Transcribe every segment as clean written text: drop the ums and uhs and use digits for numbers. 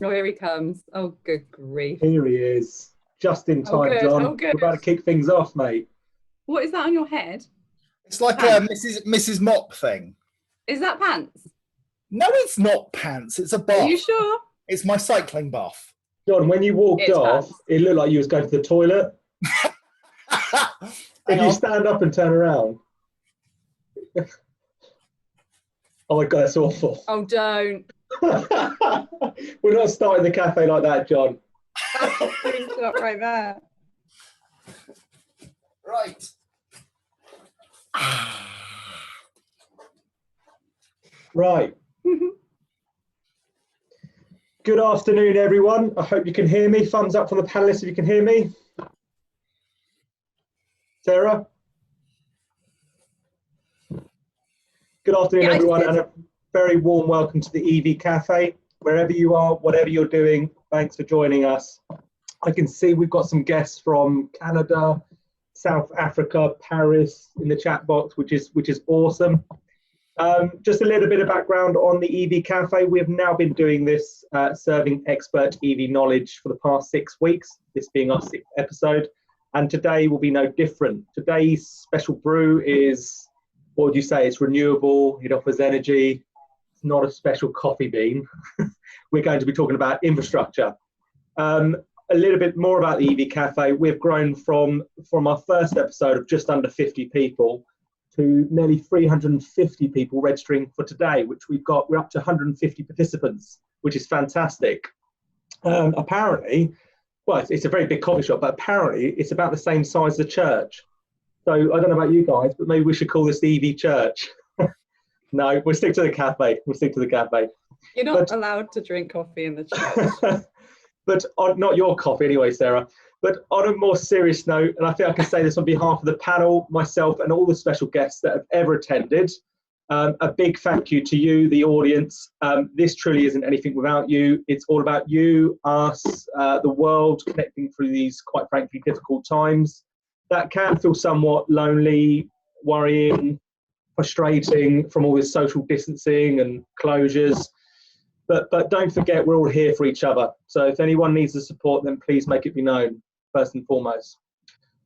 Oh, here he comes. Oh, good grief. Here he is. Just in time, John. Oh, good. We're about to kick things off, mate. What is that on your head? It's like a Mrs. Mop thing. Is that pants? No, it's not pants. It's a buff. Are you sure? It's my cycling buff. John, when you walked off, it looked like you was going to the toilet. If you stand up and turn around. Oh my God, that's awful. Oh, don't. We're not starting the cafe like that, John. Not right there. Right. Right. Good afternoon, everyone. I hope you can hear me. Thumbs up from the panelists if you can hear me. Sarah? Good afternoon, everyone, and a very warm welcome to the EV Cafe. Wherever you are, whatever you're doing, thanks for joining us. I can see we've got some guests from Canada, South Africa, Paris in the chat box, which is awesome. Just a little bit of background on the EV Cafe. We have now been doing this, serving expert EV knowledge for the past 6 weeks, this being our 6th episode, and today will be no different. Today's special brew is, what would you say, it's renewable, it offers energy, it's not a special coffee bean. We're going to be talking about infrastructure. A little bit more about the EV Cafe. We've grown from our first episode of just under 50 people to nearly 350 people registering for today, which we're up to 150 participants, which is fantastic. Apparently, well, it's a very big coffee shop, but apparently it's about the same size as a church. So I don't know about you guys, but maybe we should call this the EV Church. No, we'll stick to the cafe. We'll stick to the cafe. You're not allowed to drink coffee in the church. But not your coffee anyway, Sarah. But on a more serious note, and I think I can say this on behalf of the panel, myself, and all the special guests that have ever attended, a big thank you to you, the audience. This truly isn't anything without you. It's all about you, us, the world, connecting through these, quite frankly, difficult times. That can feel somewhat lonely, worrying, frustrating from all this social distancing and closures. But don't forget, we're all here for each other. So if anyone needs the support, then please make it be known, first and foremost.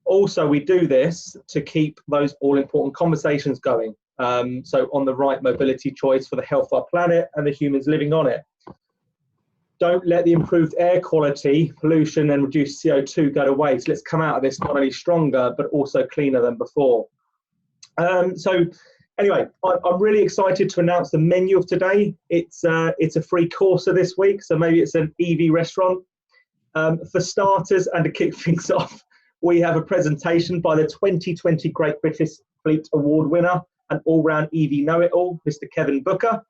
Also, we do this to keep those all-important conversations going. So on the right mobility choice for the health of our planet and the humans living on it. Don't let the improved air quality, pollution, and reduced CO2 go to waste. Let's come out of this not only stronger, but also cleaner than before. Anyway, I'm really excited to announce the menu of today. It's a free courser this week, so maybe it's an EV restaurant. For starters, and to kick things off, we have a presentation by the 2020 Great British Fleet Award winner and all-round EV know-it-all, Mr. Kevin Booker.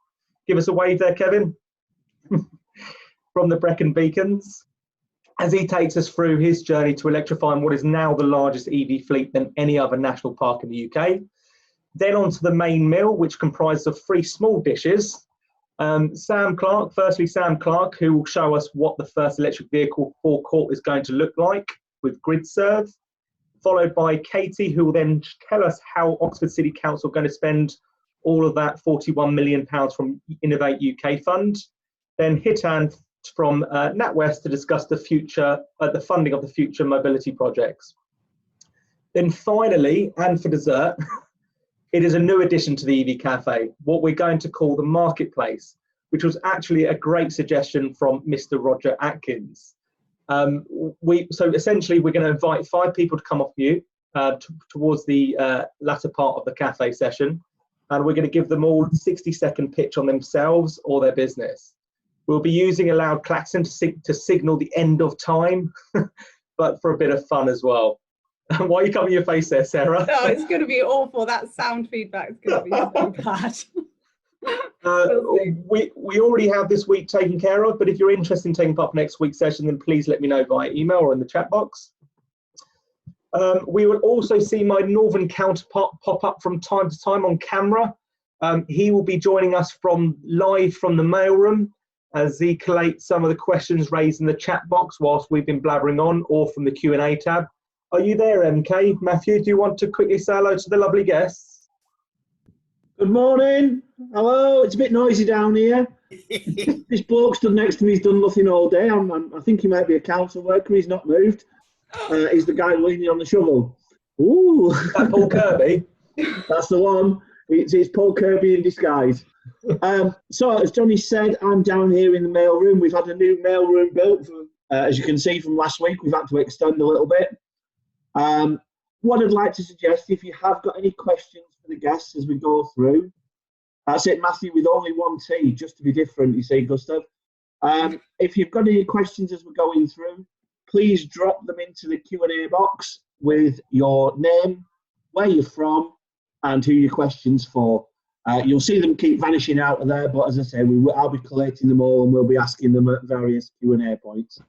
Give us a wave there, Kevin, from the Bracken Beacons, as he takes us through his journey to electrifying what is now the largest EV fleet than any other national park in the UK. Then on to the main meal, which comprises of 3 small dishes. Sam Clarke, who will show us what the first electric vehicle forecourt is going to look like with grid serve, followed by Katie, who will then tell us how Oxford City Council are going to spend all of that £41 million from Innovate UK fund. Then Hiten from NatWest to discuss the funding of the future mobility projects. Then finally, and for dessert, it is a new addition to the EV Cafe, what we're going to call the Marketplace, which was actually a great suggestion from Mr. Roger Atkins. So essentially, we're going to invite 5 people to come off mute towards the latter part of the cafe session, and we're going to give them all a 60-second pitch on themselves or their business. We'll be using a loud klaxon to signal the end of time, but for a bit of fun as well. Why are you covering your face there, Sarah? No, it's going to be awful. That sound feedback is going to be so bad. We already have this week taken care of, but if you're interested in taking part in next week's session, then please let me know via email or in the chat box. We will also see my northern counterpart pop up from time to time on camera. He will be joining us live from the mailroom as he collates some of the questions raised in the chat box whilst we've been blabbering on, or from the Q&A tab. Are you there, MK? Matthew, do you want to quickly say hello to the lovely guests? Good morning. Hello. It's a bit noisy down here. This bloke stood next to me. He's done nothing all day. I think he might be a council worker. He's not moved. He's the guy leaning on the shovel. Ooh. Is that Paul Kirby? That's the one. It's Paul Kirby in disguise. So, as Johnny said, I'm down here in the mailroom. We've had a new mailroom built. As you can see from last week, we've had to extend a little bit. What I'd like to suggest, if you have got any questions for the guests as we go through, that's it, Matthew, with only one T, just to be different, you see, Gustav. If you've got any questions as we're going through, please drop them into the Q&A box with your name, where you're from, and who your question's for. You'll see them keep vanishing out of there, but as I say, I'll be collating them all and we'll be asking them at various Q&A points.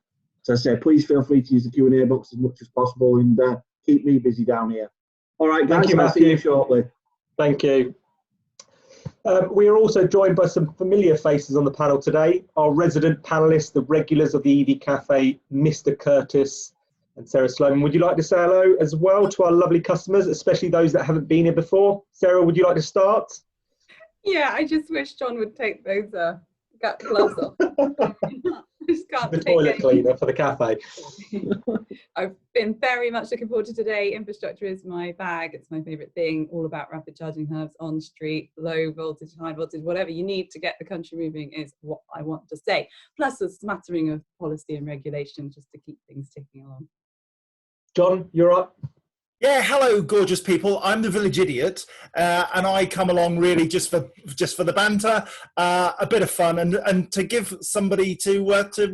So as I say, please feel free to use the Q&A box as much as possible and keep me busy down here. All right, guys, Thank you, I'll see you shortly. Thank you. We are also joined by some familiar faces on the panel today. Our resident panellists, the regulars of the EV Café, Mr. Curtis and Sarah Sloman. Would you like to say hello as well to our lovely customers, especially those that haven't been here before? Sarah, would you like to start? Yeah, I just wish John would take those gloves off. I just can't The take toilet any. cleaner for the cafe. I've been very much looking forward to today. Infrastructure is my bag. It's my favourite thing, all about rapid charging hubs on street, low voltage, high voltage, whatever you need to get the country moving is what I want to say. Plus a smattering of policy and regulation just to keep things ticking along. John, you're up. Yeah, hello, gorgeous people. I'm the village idiot, and I come along really just for the banter, a bit of fun, and to give somebody to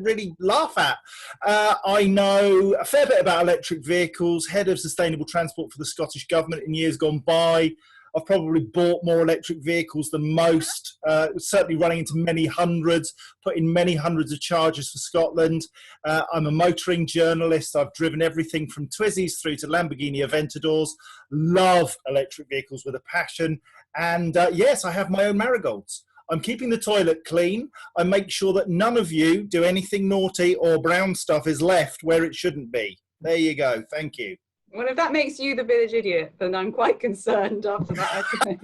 really laugh at. I know a fair bit about electric vehicles. Head of sustainable transport for the Scottish Government in years gone by. I've probably bought more electric vehicles than most, certainly running into many hundreds, put in many hundreds of charges for Scotland. I'm a motoring journalist. I've driven everything from Twizzys through to Lamborghini Aventadors. Love electric vehicles with a passion. And yes, I have my own marigolds. I'm keeping the toilet clean. I make sure that none of you do anything naughty or brown stuff is left where it shouldn't be. There you go. Thank you. Well, if that makes you the village idiot, then I'm quite concerned after that. I think.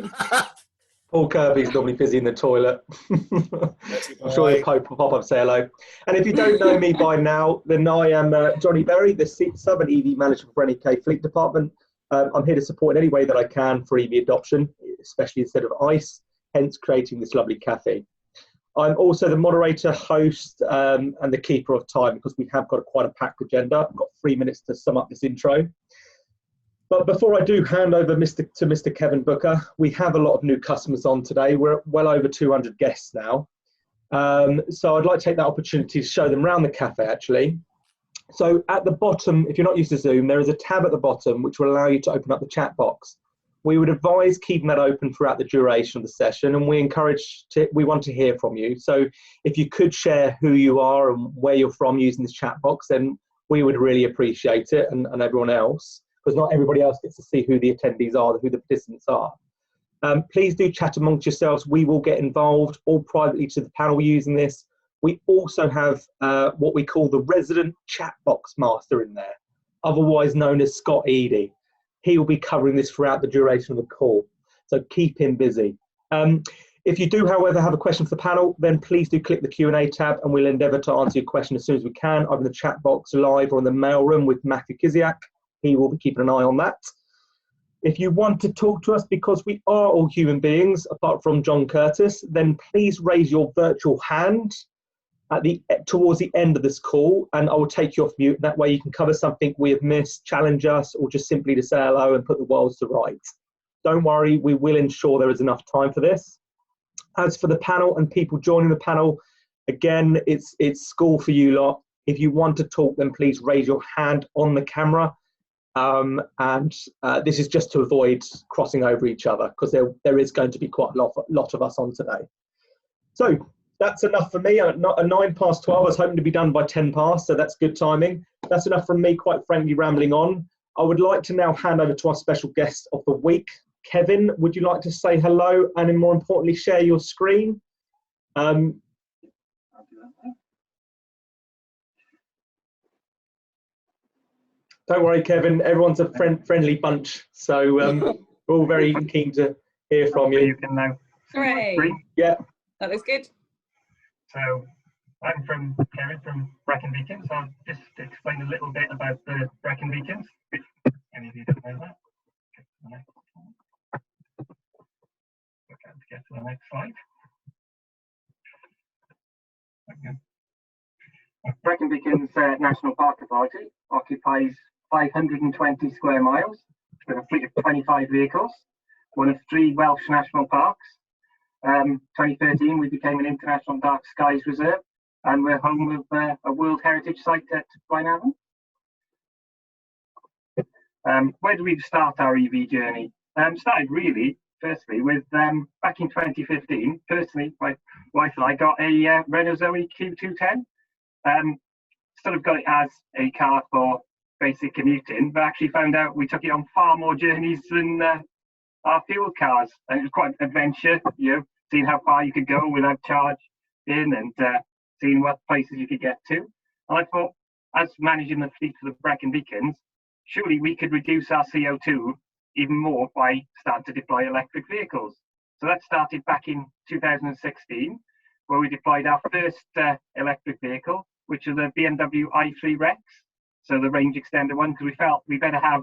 Paul Kirby's normally busy in the toilet. I'm sure he'll pop up and say hello. And if you don't know me by now, then I am Johnny Berry, the Sub and EV Manager for NEK Fleet Department. I'm here to support in any way that I can for EV adoption, especially instead of ICE, hence creating this lovely cafe. I'm also the moderator, host, and the keeper of time because we have got quite a packed agenda. I've got 3 minutes to sum up this intro. But before I do hand over to Mr. Kevin Booker, we have a lot of new customers on today. We're well over 200 guests now. So I'd like to take that opportunity to show them around the cafe, actually. So at the bottom, if you're not used to Zoom, there is a tab at the bottom which will allow you to open up the chat box. We would advise keeping that open throughout the duration of the session, and we want to hear from you. So if you could share who you are and where you're from using this chat box, then we would really appreciate it, and everyone else, because not everybody else gets to see who the attendees are, who the participants are. Please do chat amongst yourselves. We will get involved, all privately to the panel using this. We also have what we call the resident chat box master in there, otherwise known as Scott Eady. He will be covering this throughout the duration of the call, so keep him busy. If you do, however, have a question for the panel, then please do click the Q&A tab and we'll endeavour to answer your question as soon as we can, either in the chat box live or in the mailroom with Matthew Kiziak. He will be keeping an eye on that. If you want to talk to us, because we are all human beings, apart from John Curtis, then please raise your virtual hand towards the end of this call, and I will take you off mute. That way you can cover something we have missed, challenge us, or just simply to say hello and put the world to rights. Don't worry, we will ensure there is enough time for this. As for the panel and people joining the panel, again, it's school for you lot. If you want to talk, then please raise your hand on the camera. This is just to avoid crossing over each other, because there is going to be quite a lot of us on today. So that's enough for me. At 12:09, I was hoping to be done by 10 past, so that's good timing. That's enough from me, quite frankly, rambling on. I would like to now hand over to our special guest of the week. Kevin, would you like to say hello and then more importantly share your screen? Don't worry, Kevin, everyone's a friendly bunch, so we're all very keen to hear from you. You can now see my Hooray. screen. Yeah. That looks good. So I'm from Kevin from Bracken Beacons. So I'll just explain a little bit about the Bracken Beacons, if any of you don't know that. Get to the next slide. Okay, to get to the next slide. Okay. Bracken Beacons National Park Authority occupies 520 square miles with a fleet of 25 vehicles, one of 3 Welsh national parks. 2013, we became an international dark skies reserve, and we're home of a World Heritage Site at Blaenavon. Where do we start our EV journey? Started really, firstly, with back in 2015. Personally, my wife and I got a Renault Zoe Q210. Sort of got it as a car for basic commuting, but actually found out we took it on far more journeys than our fuel cars, and it was quite an adventure, you know, seeing how far you could go without charge in, and seeing what places you could get to. And I thought, as managing the fleet for the Bracken Beacons, surely we could reduce our CO2 even more by starting to deploy electric vehicles. So that started back in 2016, where we deployed our first electric vehicle, which is a BMW i3 Rex, so the range extender one, because we felt we better have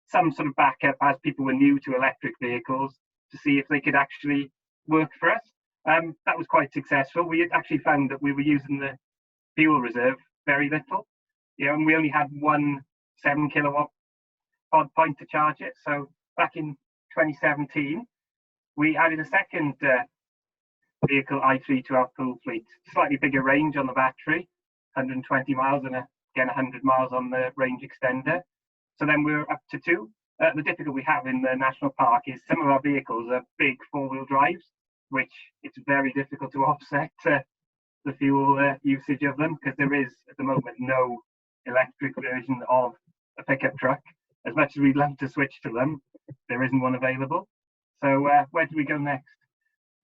some sort of backup as people were new to electric vehicles to see if they could actually work for us. That was quite successful. We had actually found that we were using the fuel reserve very little, you know, and we only had one 7 kilowatt pod point to charge it. So back in 2017, we added a second vehicle i3 to our pool fleet. Slightly bigger range on the battery, 120 miles, and again 100 miles on the range extender. So then we're up to 2. The difficulty we have in the national park is some of our vehicles are big 4-wheel drives, which it's very difficult to offset the fuel usage of them, because there is at the moment no electric version of a pickup truck. As much as we'd love to switch to them, there isn't one available. So where do we go next?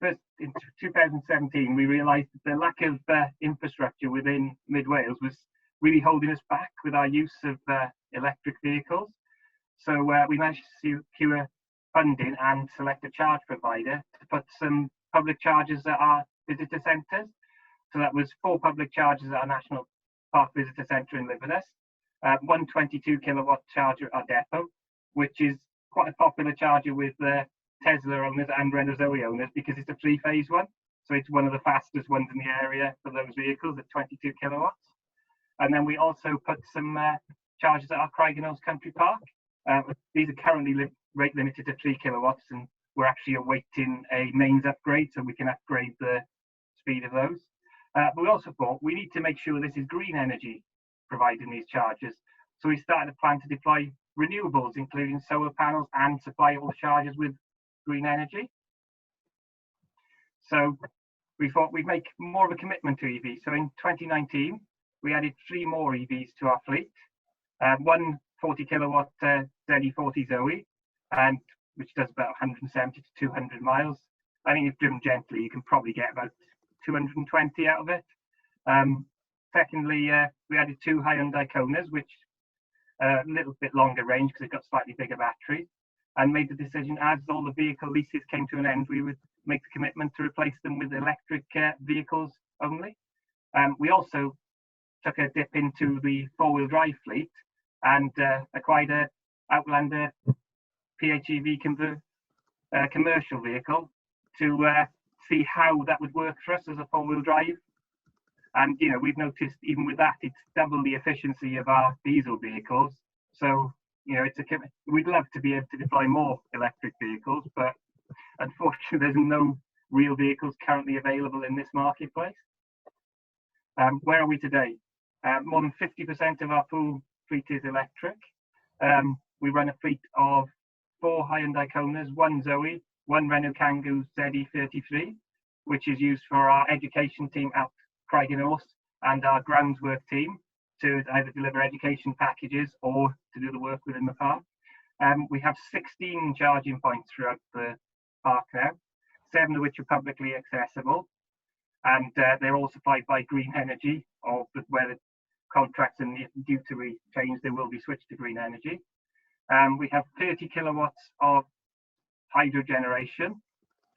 First, in 2017, we realised that the lack of infrastructure within Mid Wales was really holding us back with our use of electric vehicles. So we managed to secure funding and select a charge provider to put some public chargers at our visitor centres. So that was 4 public chargers at our National Park Visitor Centre in Liverpool, one 22 kilowatt charger at our depot, which is quite a popular charger with Tesla owners and Renault Zoe owners because it's a 3-phase one. So it's one of the fastest ones in the area for those vehicles at 22 kilowatts. And then we also put some chargers at our Craigenose Country Park. These are currently rate limited to 3 kilowatts, and we're actually awaiting a mains upgrade so we can upgrade the speed of those. But we also thought we need to make sure this is green energy providing these chargers. So we started a plan to deploy renewables, including solar panels, and supply all the chargers with green energy. So we thought we'd make more of a commitment to EV. So in 2019, we added 3 more EVs to our fleet. One 40 kilowatt ZE40 Zoe, and which does about 170 to 200 miles. I think if driven gently, you can probably get about 220 out of it. Secondly, we added 2 Hyundai Konas, which a little bit longer range because they've got slightly bigger batteries, and made the decision as all the vehicle leases came to an end, we would make the commitment to replace them with electric vehicles only. We also took a dip into the 4-wheel drive fleet and acquired a Outlander PHEV commercial vehicle to see how that would work for us as a 4-wheel drive. And you know, we've noticed even with that, it's double the efficiency of our diesel vehicles. So you know, we'd love to be able to deploy more electric vehicles, but unfortunately, there's no real vehicles currently available in this marketplace. Where are we today? More than 50% of our pool fleet is electric. We run a fleet of 4 Hyundai Konas, 1 Zoe, 1 Renault Kangoo ZE33, which is used for our education team at Craigenose and our groundswork team to either deliver education packages or to do the work within the park. We have 16 charging points throughout the park now, 7 of which are publicly accessible, and they're all supplied by green energy, or where the contracts and due to change, they will be switched to green energy. We have 30 kilowatts of hydro generation,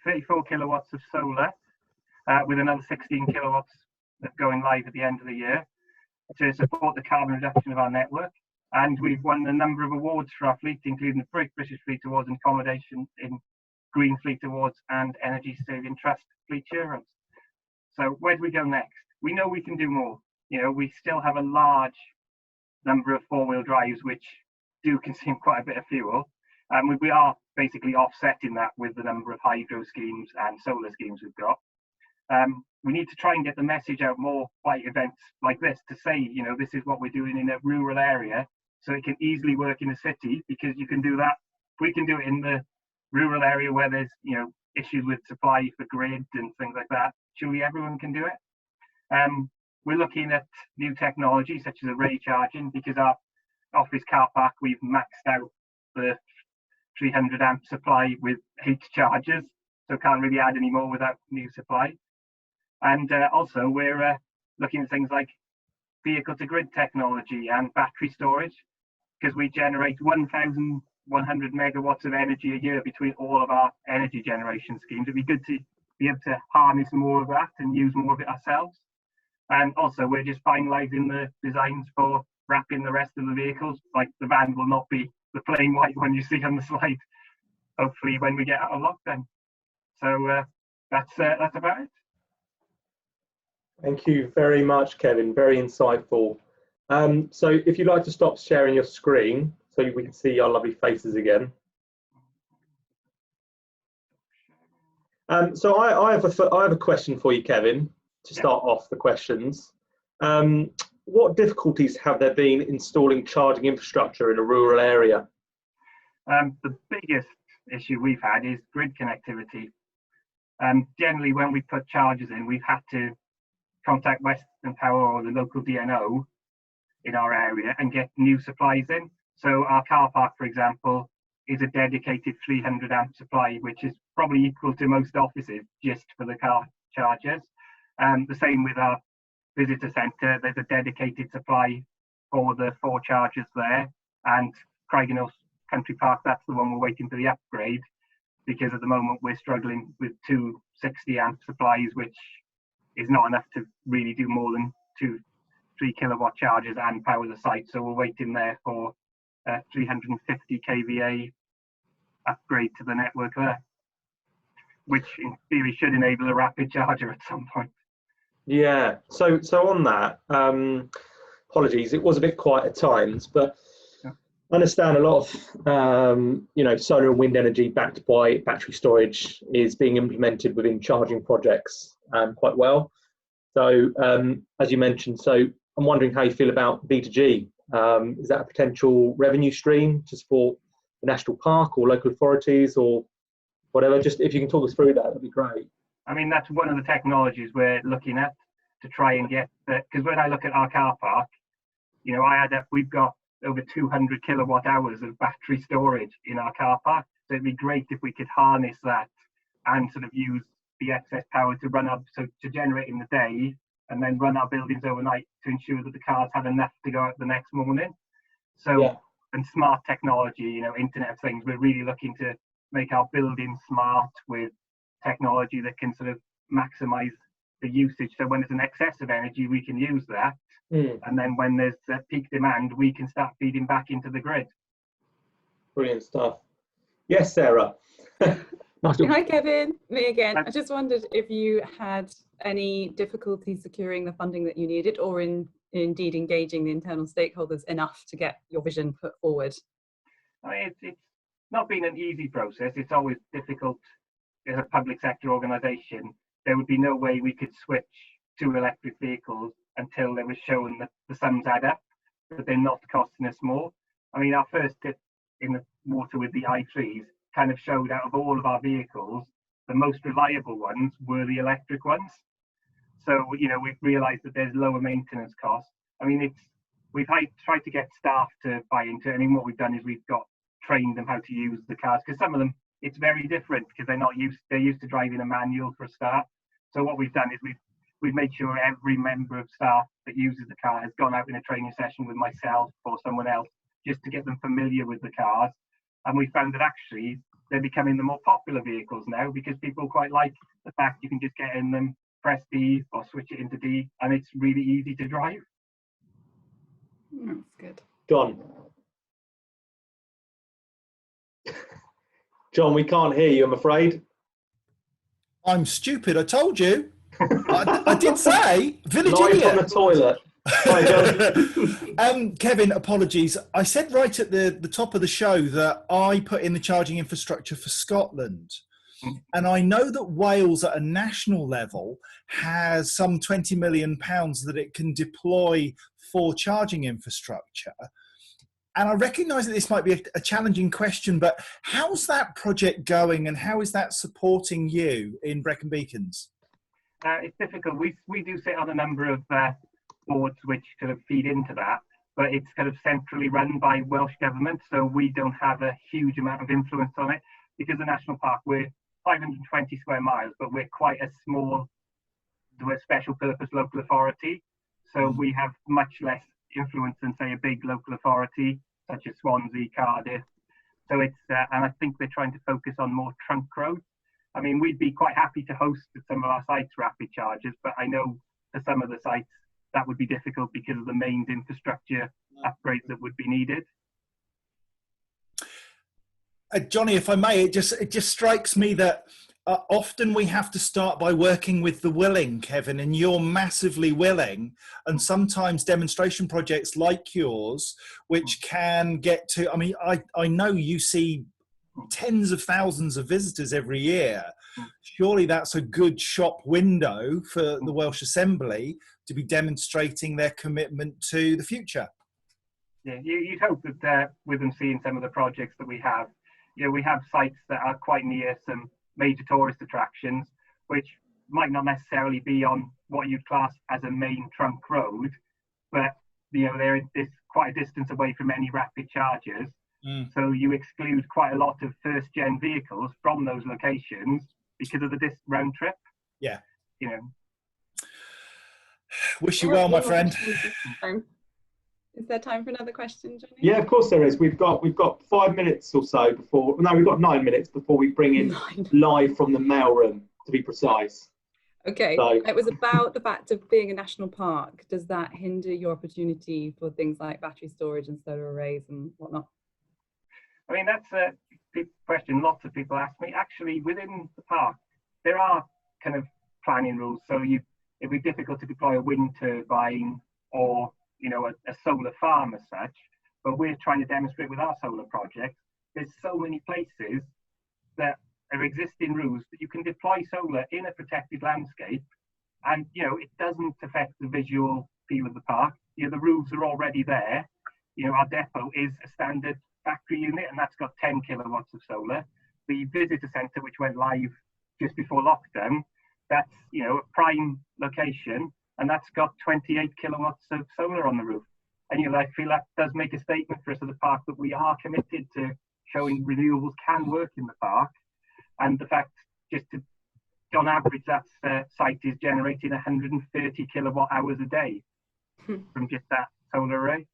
34 kilowatts of solar, with another 16 kilowatts going live at the end of the year to support the carbon reduction of our network. And we've won a number of awards for our fleet, including the British Fleet Awards in accommodation, in Green Fleet Awards, and Energy Saving Trust Fleet Assurance. So where do we go next? We know we can do more. You know, we still have a large number of four-wheel drives which do consume quite a bit of fuel, and we are basically offsetting that with the number of hydro schemes and solar schemes we've got. We need to try and get the message out more by events like this to say, you know, this is what we're doing in a rural area, so it can easily work in a city, because you can do that. We can do it in the rural area where there's, you know, issues with supply for grid and things like that. Surely everyone can do it. We're looking at new technology such as array charging, because our office car park, we've maxed out the 300 amp supply with 8 chargers, so can't really add any more without new supply. And also we're looking at things like vehicle to grid technology and battery storage, because we generate 1,100 megawatts of energy a year between all of our energy generation schemes. It'd be good to be able to harness more of that and use more of it ourselves. And also we're just finalising the designs for wrapping the rest of the vehicles. Like the van will not be the plain white one you see on the slide, hopefully when we get out of lockdown. So that's about it. Thank you very much, Kevin. Very insightful. So if you'd like to stop sharing your screen so we can see our lovely faces again. So I have a question for you, Kevin, to start off the questions. What difficulties have there been installing charging infrastructure in a rural area? The biggest issue we've had is grid connectivity. Generally, when we put chargers in, we've had to contact Western Power or the local DNO in our area and get new supplies in. So our car park, for example, is a dedicated 300 amp supply, which is probably equal to most offices just for the car chargers. The same with our visitor centre. There's a dedicated supply for the 4 chargers there. And Craigenhill Country Park, that's the one we're waiting for the upgrade, because at the moment we're struggling with 2 60 amp supplies, which is not enough to really do more than 3 kilowatt chargers and power the site. So we're waiting there for a 350 kVA upgrade to the network there, which in theory should enable a rapid charger at some point. Yeah, so on that, apologies, it was a bit quiet at times, but I understand a lot of solar and wind energy backed by battery storage is being implemented within charging projects quite well. So as you mentioned, so I'm wondering how you feel about B2G. Is that a potential revenue stream to support the national park or local authorities or whatever? Just if you can talk us through that, that'd be great. I mean, that's one of the technologies we're looking at to try and get, because when I look at our car park, you know, we've got over 200 kilowatt hours of battery storage in our car park. So it'd be great if we could harness that and sort of use the excess power to run up, so to generate in the day and then run our buildings overnight to ensure that the cars have enough to go out the next morning. So, yeah. And smart technology, you know, Internet of Things, we're really looking to make our buildings smart with technology that can sort of maximize the usage. So when there's an excess of energy, we can use that. And then when there's peak demand, we can start feeding back into the grid. Brilliant stuff. Yes, Sarah. Hi, Kevin. Me again. I just wondered if you had any difficulty securing the funding that you needed, or indeed engaging the internal stakeholders enough to get your vision put forward. I mean, it's not been an easy process. It's always difficult as a public sector organisation. There would be no way we could switch to electric vehicles until they were shown that the sums add up, that they're not costing us more. I mean, our first tip in the water with the i3s kind of showed out of all of our vehicles, the most reliable ones were the electric ones. So, you know, we've realised that there's lower maintenance costs. I mean, we've tried to get staff to buy into it. I mean, what we've done is we've trained them how to use the cars, because some of them, it's very different because they're used to driving a manual for a start. So what we've done is we've made sure every member of staff that uses the car has gone out in a training session with myself or someone else, just to get them familiar with the cars. And we found that actually they're becoming the more popular vehicles now, because people quite like the fact you can just get in them, press D or switch it into D, and it's really easy to drive. That's good. John, we can't hear you, I'm afraid. I'm stupid, I told you. I did say, village Live idiot. from the toilet. Hi, John. Kevin, apologies. I said right at the top of the show that I put in the charging infrastructure for Scotland. And I know that Wales at a national level has some £20 million that it can deploy for charging infrastructure. And I recognise that this might be a challenging question, but how's that project going and how is that supporting you in Brecon Beacons? It's difficult. We do sit on a number of boards which kind of feed into that, but it's kind of centrally run by Welsh Government, so we don't have a huge amount of influence on it, because the National Park, we're 520 square miles, but we're quite a small, special purpose local authority, so we have much less influence than, say, a big local authority such as Swansea, Cardiff. So it's and I think they're trying to focus on more trunk roads. I mean, we'd be quite happy to host at some of our sites rapid chargers, but I know for some of the sites that would be difficult because of the mains infrastructure upgrades that would be needed. Johnny, if I may, it just strikes me that often we have to start by working with the willing, Kevin, and you're massively willing. And sometimes demonstration projects like yours, which can get to, I mean, I know you see tens of thousands of visitors every year. Surely that's a good shop window for the Welsh Assembly to be demonstrating their commitment to the future. Yeah, you'd hope that with them seeing some of the projects that we have, we have sites that are quite near some major tourist attractions, which might not necessarily be on what you'd class as a main trunk road, but they're quite a distance away from any rapid chargers. So you exclude quite a lot of first-gen vehicles from those locations because of the round trip. Yeah. Wish you well, my friend. Is there time for another question, Johnny? Yeah, of course there is. We've got 5 minutes or so before. No, we've got 9 minutes before we bring in live from the mailroom, to be precise. Okay. So, it was about the fact of being a national park. Does that hinder your opportunity for things like battery storage and solar arrays and whatnot? I mean, that's a big question. Lots of people ask me. Actually, within the park, there are kind of planning rules. So it'd be difficult to deploy a wind turbine or a solar farm as such, but we're trying to demonstrate with our solar project, there's so many places that are existing rules that you can deploy solar in a protected landscape, and it doesn't affect the visual feel of the park. The rules are already there. Our depot is a standard factory unit, and that's got 10 kilowatts of solar. The visitor centre, which went live just before lockdown, that's a prime location, and that's got 28 kilowatts of solar on the roof. And I feel that does make a statement for us at the park that we are committed to showing renewables can work in the park. And the fact, on average, that site is generating 130 kilowatt hours a day from just that solar array.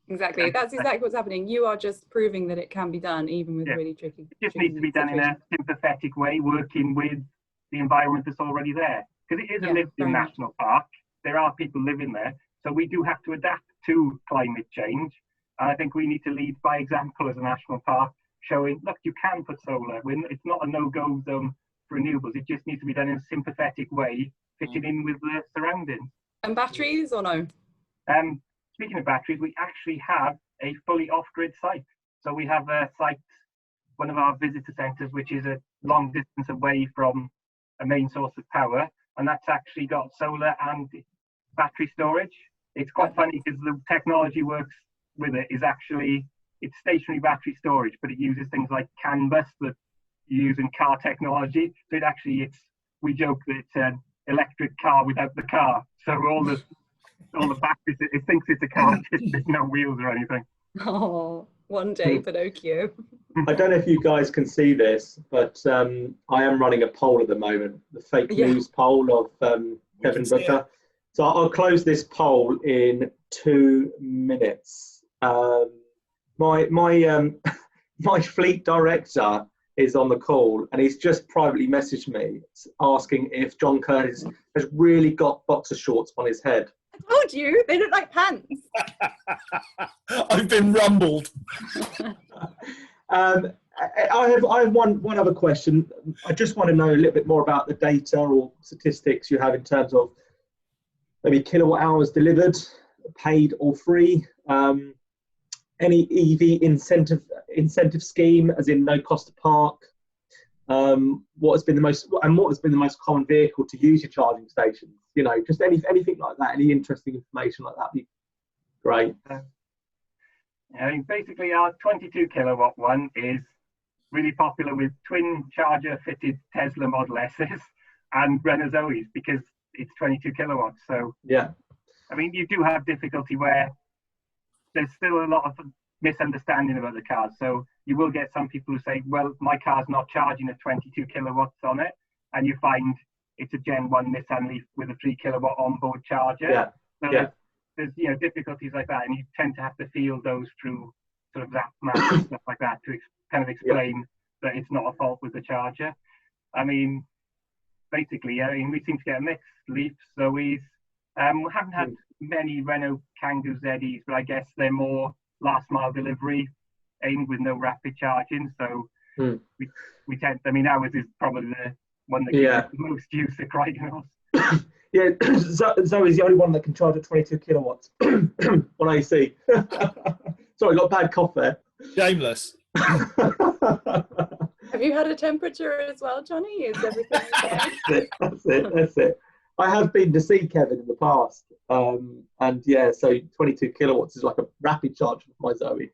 Exactly, that's exactly what's happening. You are just proving that it can be done, even with really tricky. It just needs to be done in a sympathetic way, working with the environment that's already there. Because it is a lived-in national park. There are people living there, so we do have to adapt to climate change. And I think we need to lead by example as a national park, showing, look, you can put solar. It's not a no-go zone for renewables. It just needs to be done in a sympathetic way, fitting in with the surroundings. And batteries or no? Speaking of batteries, we actually have a fully off-grid site. So we have a site, one of our visitor centres, which is a long distance away from a main source of power, and that's actually got solar and battery storage. It's quite funny because the technology works with it is actually, it's stationary battery storage, but it uses things like CAN bus that you use in car technology. So we joke that it's an electric car without the car. So all the batteries, it thinks it's a car, there's no wheels or anything. Oh, one day, Pinocchio. I don't know if you guys can see this, but I am running a poll at the moment, the fake news poll of Kevin Booker. So I'll close this poll in 2 minutes. My fleet director is on the call, and he's just privately messaged me asking if John Curtis has really got boxer shorts on his head. I told you, they look like pants. I've been rumbled. I have one other question. I just want to know a little bit more about the data or statistics you have in terms of maybe kilowatt hours delivered, paid or free. Any EV incentive scheme, as in no cost to park. What has been the most common vehicle to use your charging stations? You know, just anything like that. Any interesting information like that would be great. I mean, basically, our 22 kilowatt one is really popular with twin charger fitted Tesla Model S's and Renault Zoe's because it's 22 kilowatts. So yeah, I mean, you do have difficulty where there's still a lot of misunderstanding about the cars. So you will get some people who say, well, my car's not charging at 22 kilowatts on it, and you find it's a Gen 1 Nissan Leaf with a 3 kilowatt onboard charger. Yeah. So yeah. There's difficulties like that, and you tend to have to feel those through sort of that map and stuff like that to kind of explain that it's not a fault with the charger. I mean, basically, we seem to get a mix. Leafs, Zoe's. We haven't had many Renault Kangoo ZEs, but I guess they're more last mile delivery aimed with no rapid charging. So we tend. I mean, ours is probably the one that gets the most use at Crichton. Yeah, Zoe's the only one that can charge at 22 kilowatts on AC. Sorry, got a bad cough there. Shameless. Have you had a temperature as well, Johnny? Is everything okay? That's it. I have been to see Kevin in the past, and yeah, so 22 kilowatts is like a rapid charge for my Zoe.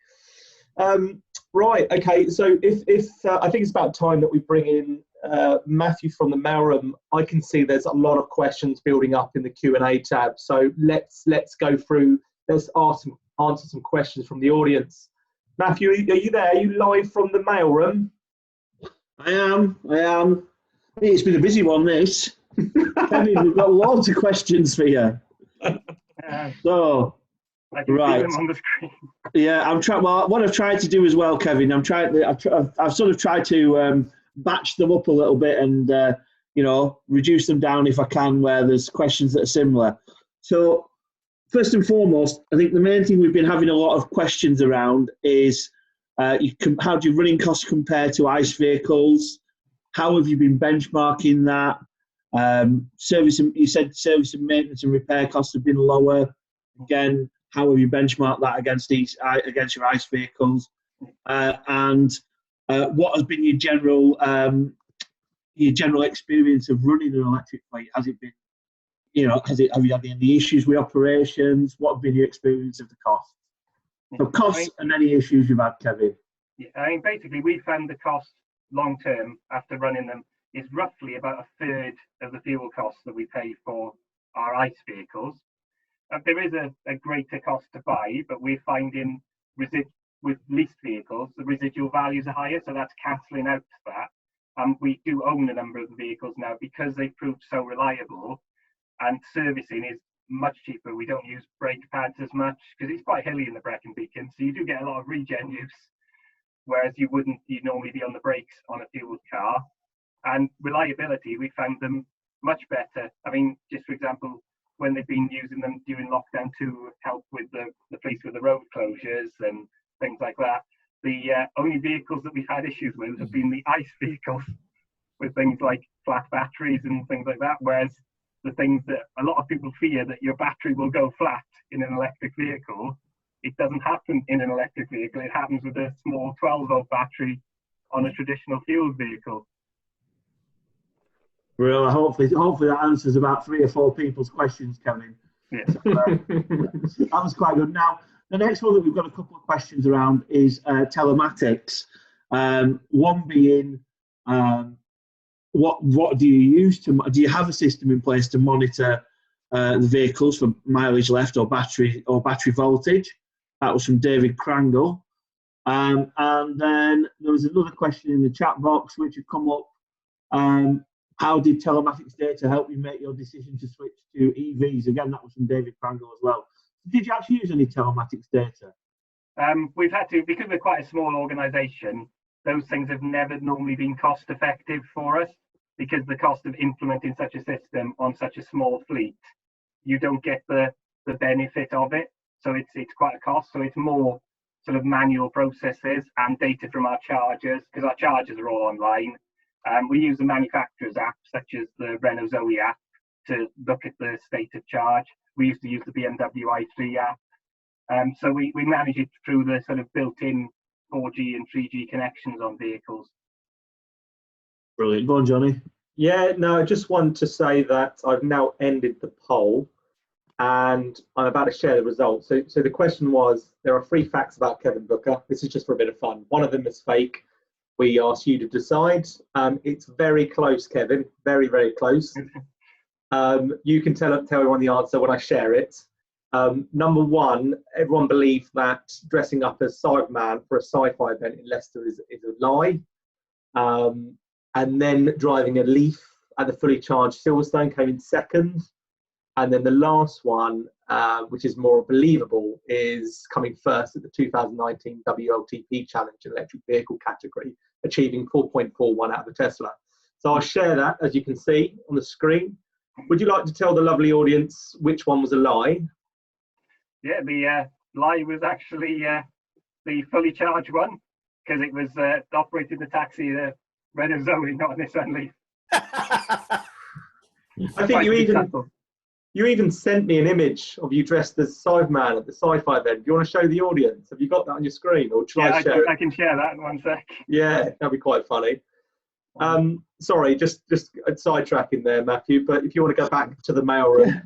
Right, okay, so if I think it's about time that we bring in Matthew from the mailroom. I can see there's a lot of questions building up in the Q&A tab, so let's go through. Let's answer some questions from the audience. Matthew, are you there? Are you live from the mailroom? I am. It's been a busy one, this. Kevin, we've got loads of questions for you. So, I can see them on the screen. Yeah, I'm trying. Well, what I've tried to do as well, Kevin, I've sort of tried to batch them up a little bit and reduce them down if I can where there's questions that are similar. So, first and foremost, I think the main thing we've been having a lot of questions around is how do your running costs compare to ICE vehicles? How have you been benchmarking that? You said service and maintenance and repair costs have been lower. Again, how have you benchmarked that against your ICE vehicles? And what has been your general experience of running an electric fleet? Has it been, have you had any issues with operations? What have been your experience of the costs? So costs and any issues you've had, Kevin. Yeah, I mean, basically, we found the cost long term after running them is roughly about a third of the fuel costs that we pay for our ICE vehicles. There is a greater cost to buy, but we're finding with leased vehicles, the residual values are higher, so that's cancelling out that. We do own a number of the vehicles now because they've proved so reliable, and servicing is much cheaper. We don't use brake pads as much because it's quite hilly in the Bracken Beacon, so you do get a lot of regen use, whereas you'd normally be on the brakes on a fueled car. And reliability, we found them much better. I mean, just for example, when they've been using them during lockdown to help with the police with the road closures and things like that, the only vehicles that we've had issues with have been the ICE vehicles with things like flat batteries and things like that, whereas the things that a lot of people fear that your battery will go flat in an electric vehicle, it doesn't happen in an electric vehicle. It happens with a small 12-volt battery on a traditional fueled vehicle. Well, hopefully that answers about 3 or 4 people's questions, Kevin. Yeah. So, that was quite good. Now, the next one that we've got a couple of questions around is telematics. One being, what do you use do you have a system in place to monitor the vehicles for mileage left or battery voltage? That was from David Krangle. And then there was another question in the chat box which had come up. How did telematics data help you make your decision to switch to EVs? Again, that was from David Krangle as well. Did you actually use any telematics data? We've had to, because we're quite a small organisation, those things have never normally been cost effective for us, because the cost of implementing such a system on such a small fleet, you don't get the benefit of it. So it's quite a cost. So it's more sort of manual processes and data from our chargers, because our chargers are all online. We use the manufacturer's app, such as the Renault Zoe app, to look at the state of charge. We used to use the BMW i3 app. So we manage it through the sort of built-in 4G and 3G connections on vehicles. Brilliant. Go on, Johnny. Yeah, no, I just want to say that I've now ended the poll and I'm about to share the results. So the question was, there are 3 facts about Kevin Booker. This is just for a bit of fun. One of them is fake. We asked you to decide. It's very close, Kevin, very, very close. You can tell everyone the answer when I share it. Number 1, everyone believes that dressing up as Cyberman for a sci-fi event in Leicester is a lie. And then driving a Leaf at the fully charged Silverstone came in second. And then the last one, which is more believable, is coming first at the 2019 WLTP Challenge in electric vehicle category, achieving 4.41 out of a Tesla. So I'll share that, as you can see on the screen. Would you like to tell the lovely audience which one was a lie? Yeah, the lie was actually the fully charged one, because it was operating the taxi, the Renault Zoe, not this Leaf. I think you even sent me an image of you dressed as Cyberman at the sci-fi event. Do you want to show the audience? Have you got that on your screen, or shall I share it? I can share that in 1 sec. Yeah, that'd be quite funny. Sorry, just sidetracking there, Matthew. But if you want to go back to the mailroom,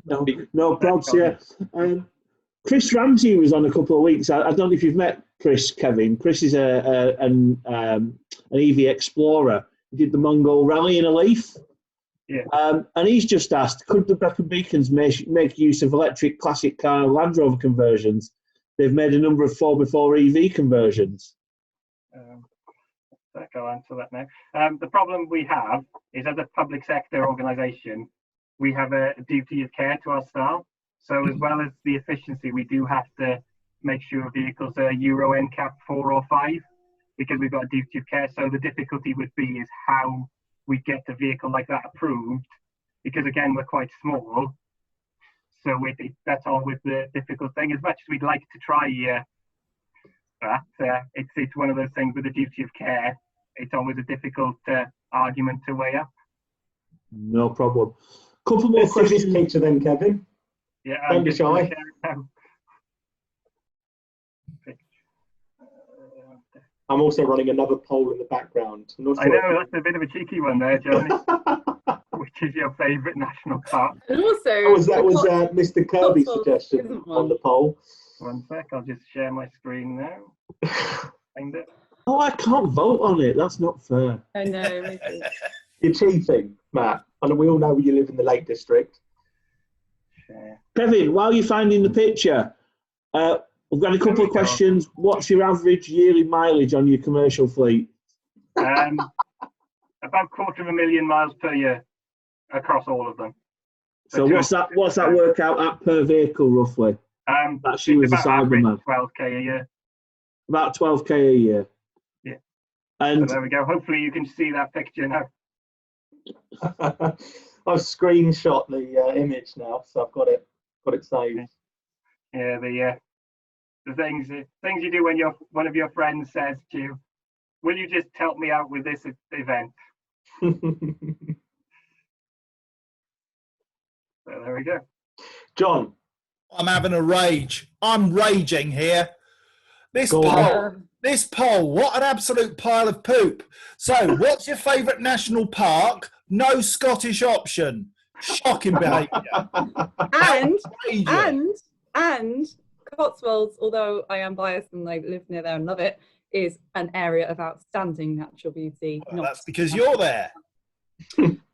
no problems. Yeah. Chris Ramsey was on a couple of weeks. I don't know if you've met Chris, Kevin. Chris is an EV explorer. He did the Mongol Rally in a Leaf. Yeah. And he's just asked, could the Bracken Beacons make use of electric classic car Land Rover conversions? They've made a number of 4x4 EV conversions. I'll answer that now. The problem we have is, as a public sector organisation, we have a duty of care to our staff. So as well as the efficiency, we do have to make sure vehicles are Euro NCAP 4 or 5, because we've got a duty of care. So the difficulty would be is how we get a vehicle like that approved, because again, we're quite small. So that's always the difficult thing. As much as we'd like to try that, it's one of those things with the duty of care. It's always a difficult argument to weigh up. No problem. Couple more questions. See this picture then, Kevin. Yeah, don't be shy. I'm also running another poll in the background. I know, that's a bit of a cheeky one there, Johnny. Which is your favourite national park? And also, that was Mr. Kirby's suggestion on the poll. 1 sec, I'll just share my screen now. Find it. Oh, I can't vote on it. That's not fair. I know. You're cheating, Matt. And we all know you live in the Lake District. Share. Kevin, while you're finding the picture, we've got a couple of questions. What's your average yearly mileage on your commercial fleet? About 250,000 miles per year across all of them. So what's that work out at per vehicle roughly? That's you as a Cyberman. 12k a year. About 12k a year. Yeah. And so there we go. Hopefully you can see that picture now. I've screenshot the image now, so I've got it saved. Yeah, the things you do when one of your friends says to you, "Will you just help me out with this event?" So there we go. John, I'm having a rage. I'm raging here. This poll, what an absolute pile of poop. So, what's your favourite national park? No Scottish option. Shocking behaviour. And Cotswolds, although I am biased and I live near there and love it, is an area of outstanding natural beauty. Well, that's because you're there.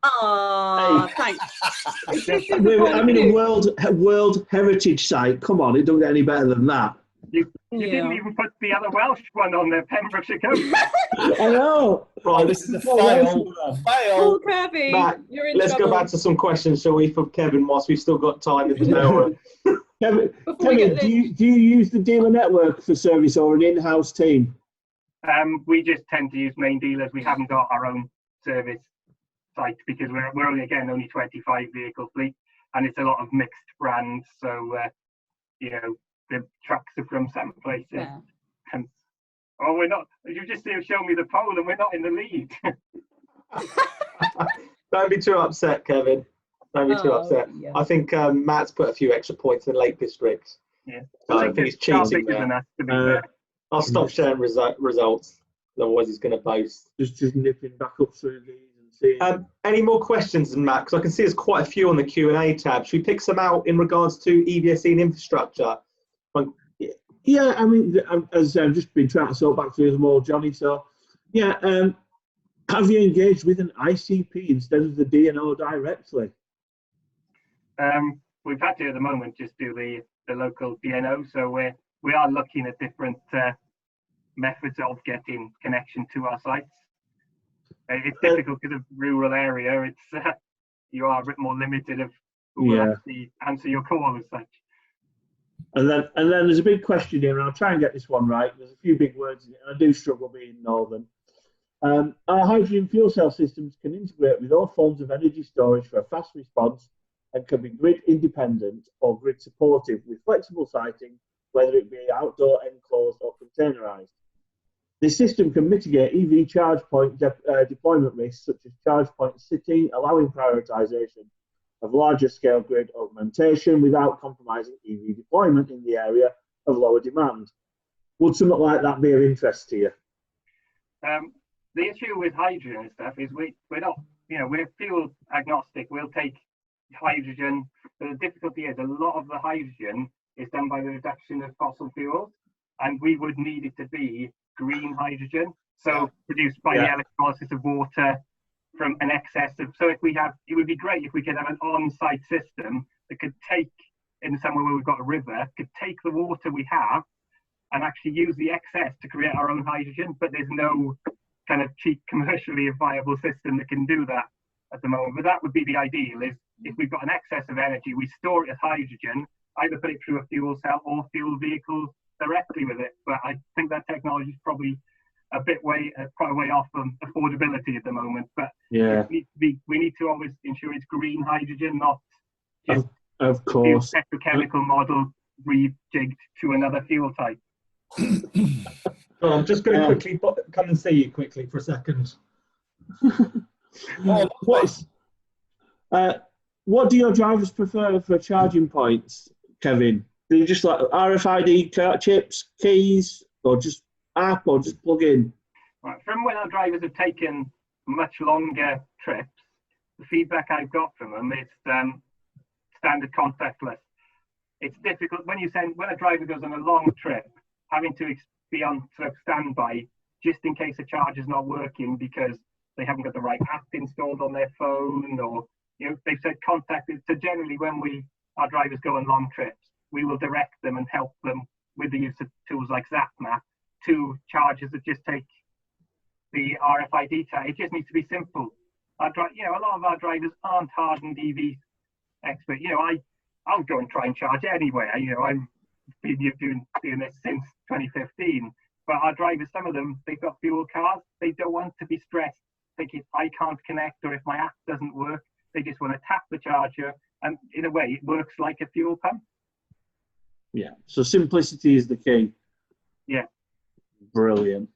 Ah, thanks. I'm in a World Heritage Site. Come on, it don't get any better than that. You didn't even put the other Welsh one on there, Pembrokeshire Coast. I know. Right, this is a fail. Paul Kirby, Matt, let's go back to some questions, shall we, for Kevin, whilst we've still got time in the mail. Kevin, do you use the dealer network for service or an in-house team? We just tend to use main dealers. We haven't got our own service site because we're only 25 vehicle fleet, and it's a lot of mixed brands. So the trucks are from some places. Yeah. And we're not. You just show me the poll, and we're not in the lead. Don't be too upset, Kevin. Don't be too upset. Yeah. I think Matt's put a few extra points in Lake Districts. Yeah. So I think he's cheating there. I'll stop sharing results, otherwise he's going to boast. Just nipping back up through these and seeing. Any more questions, Matt? Because I can see there's quite a few on the Q&A tab. Should we pick some out in regards to EVSE and infrastructure? Yeah, I mean, as I've just been trying to sort back through them all, Johnny. So, yeah, have you engaged with an ICP instead of the DNO directly? We've had to at the moment just do the local DNO. So we are looking at different methods of getting connection to our sites. It's difficult because of rural area. It's you are a bit more limited of who will actually answer your call as such. And then there's a big question here, and I'll try and get this one right. There's a few big words in it, and I do struggle being northern. Our hydrogen fuel cell systems can integrate with all forms of energy storage for a fast response and can be grid independent or grid supportive with flexible siting, whether it be outdoor, enclosed or containerized. This system can mitigate EV charge point deployment risks such as charge point sitting, allowing prioritization of larger scale grid augmentation without compromising EV deployment in the area of lower demand. Would something like that be of interest to you? The issue with hydrogen and stuff is we're not, we're fuel agnostic. We'll take hydrogen. The difficulty is a lot of the hydrogen is done by the reduction of fossil fuels, and we would need it to be green hydrogen, so produced by the electrolysis of water from an excess of. So if we have, it would be great if we could have an on-site system that could take, in somewhere where we've got a river, could take the water we have and actually use the excess to create our own hydrogen. But there's no kind of cheap, commercially viable system that can do that at the moment. But that would be the ideal, is if we've got an excess of energy, we store it as hydrogen, either put it through a fuel cell or fuel vehicles directly with it. But I think that technology is probably quite a way off from affordability at the moment. But we need to always ensure it's green hydrogen, not just of course a petrochemical model rejigged to another fuel type. I'm just going to quickly come and see you quickly for a second. What do your drivers prefer for charging points, Kevin? Do you just like RFID chips, keys, or just app, or just plug in? Right. From when our drivers have taken much longer trips, the feedback I've got from them is standard contactless. It's difficult when a driver goes on a long trip, having to be on sort of standby just in case a charge is not working because they haven't got the right app installed on their phone, or they've said contact. So generally, when our drivers go on long trips, we will direct them and help them with the use of tools like ZapMap to chargers that just take the RFID tag. It just needs to be simple. A lot of our drivers aren't hardened EV experts. I'll go and try and charge anywhere. I've been doing this since 2015. But our drivers, some of them, they've got fuel cars. They don't want to be stressed, thinking I can't connect or if my app doesn't work. They just want to tap the charger, and in a way, it works like a fuel pump. Yeah. So simplicity is the key. Yeah. Brilliant.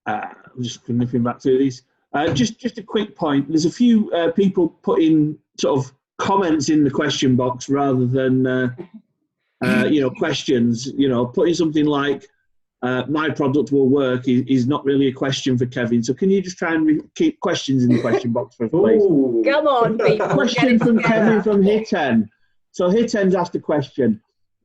I'm just nipping back through these. Just a quick point. There's a few people putting sort of comments in the question box rather than questions. Putting something like my product will work is not really a question for Kevin. So can you just try and keep questions in the question box for us, please? Come on, people. Question from Kevin from Hiten. So Hiten's asked a question.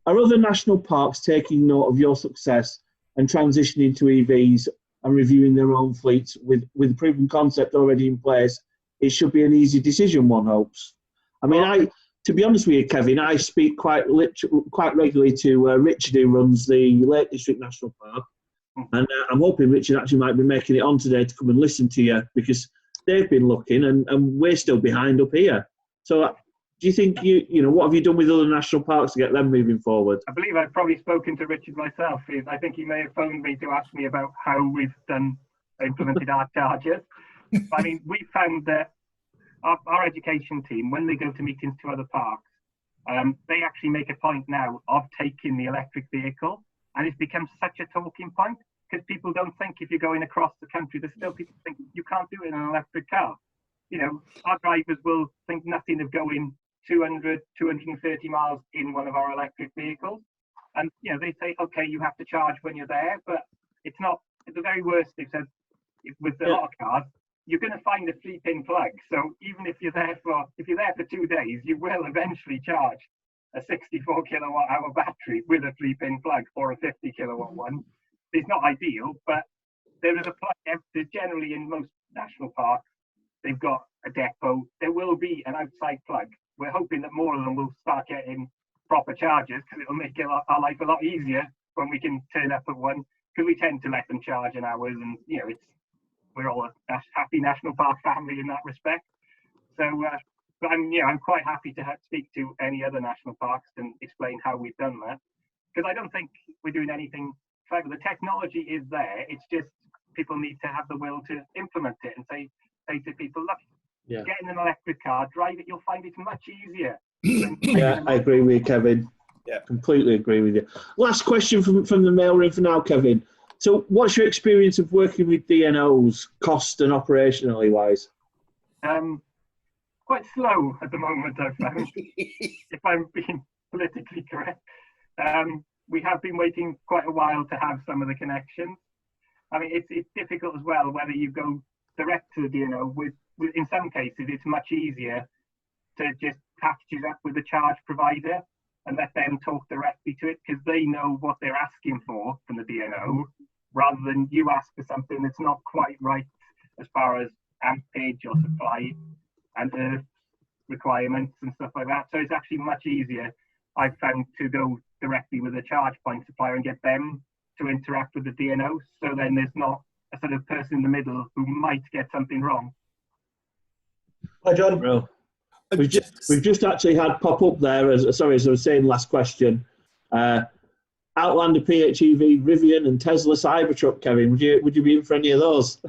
Are other national parks taking note of your success and transitioning to EVs and reviewing their own fleets with a proven concept already in place? It should be an easy decision, one hopes. I mean, to be honest with you, Kevin, I speak quite regularly to Richard, who runs the Lake District National Park, and I'm hoping Richard actually might be making it on today to come and listen to you, because they've been looking and we're still behind up here. So Do you think what have you done with other national parks to get them moving forward? I believe I've probably spoken to Richard myself. I think he may have phoned me to ask me about how we've implemented our charges. I mean, we found that our education team, when they go to meetings to other parks, they actually make a point now of taking the electric vehicle, and it's become such a talking point because people don't think if you're going across the country, there's still people think you can't do it in an electric car. Our drivers will think nothing of going 200, 230 miles in one of our electric vehicles. And, they say, okay, you have to charge when you're there, but it's not, at the very worst, they've said, with a lot of cars, you're going to find a 3-pin plug. So even if you're there for 2 days, you will eventually charge a 64 kilowatt hour battery with a 3-pin plug or a 50 kilowatt one. It's not ideal, but there is a plug. There's generally in most national parks, they've got a depot. There will be an outside plug. We're hoping that more of them will start getting proper chargers because it'll make our life a lot easier when we can turn up at one, because we tend to let them charge in hours, and we're all a happy national park family in that respect. So, but I'm quite happy to speak to any other national parks and explain how we've done that, because I don't think we're doing anything clever. The technology is there. It's just people need to have the will to implement it and say to people, look, get in an electric car, drive it, you'll find it's much easier. Yeah, I agree with you, Kevin. Yeah, completely agree with you. Last question from the mailroom for now, Kevin. So what's your experience of working with DNOs, cost and operationally wise? Quite slow at the moment, I've found, if I'm being politically correct. We have been waiting quite a while to have some of the connections. I mean, it's difficult as well whether you go direct to the DNO. In some cases, it's much easier to just package it up with a charge provider and let them talk directly to it, because they know what they're asking for from the DNO, rather than you ask for something that's not quite right as far as ampage or supply and earth requirements and stuff like that. So it's actually much easier, I've found, to go directly with a charge point supplier and get them to interact with the DNO, so then there's not a sort of person in the middle who might get something wrong. Hi, John. Well, we've just actually had pop up there, as I was saying last question, Outlander PHEV, Rivian and Tesla Cybertruck. Kevin, would you be in for any of those?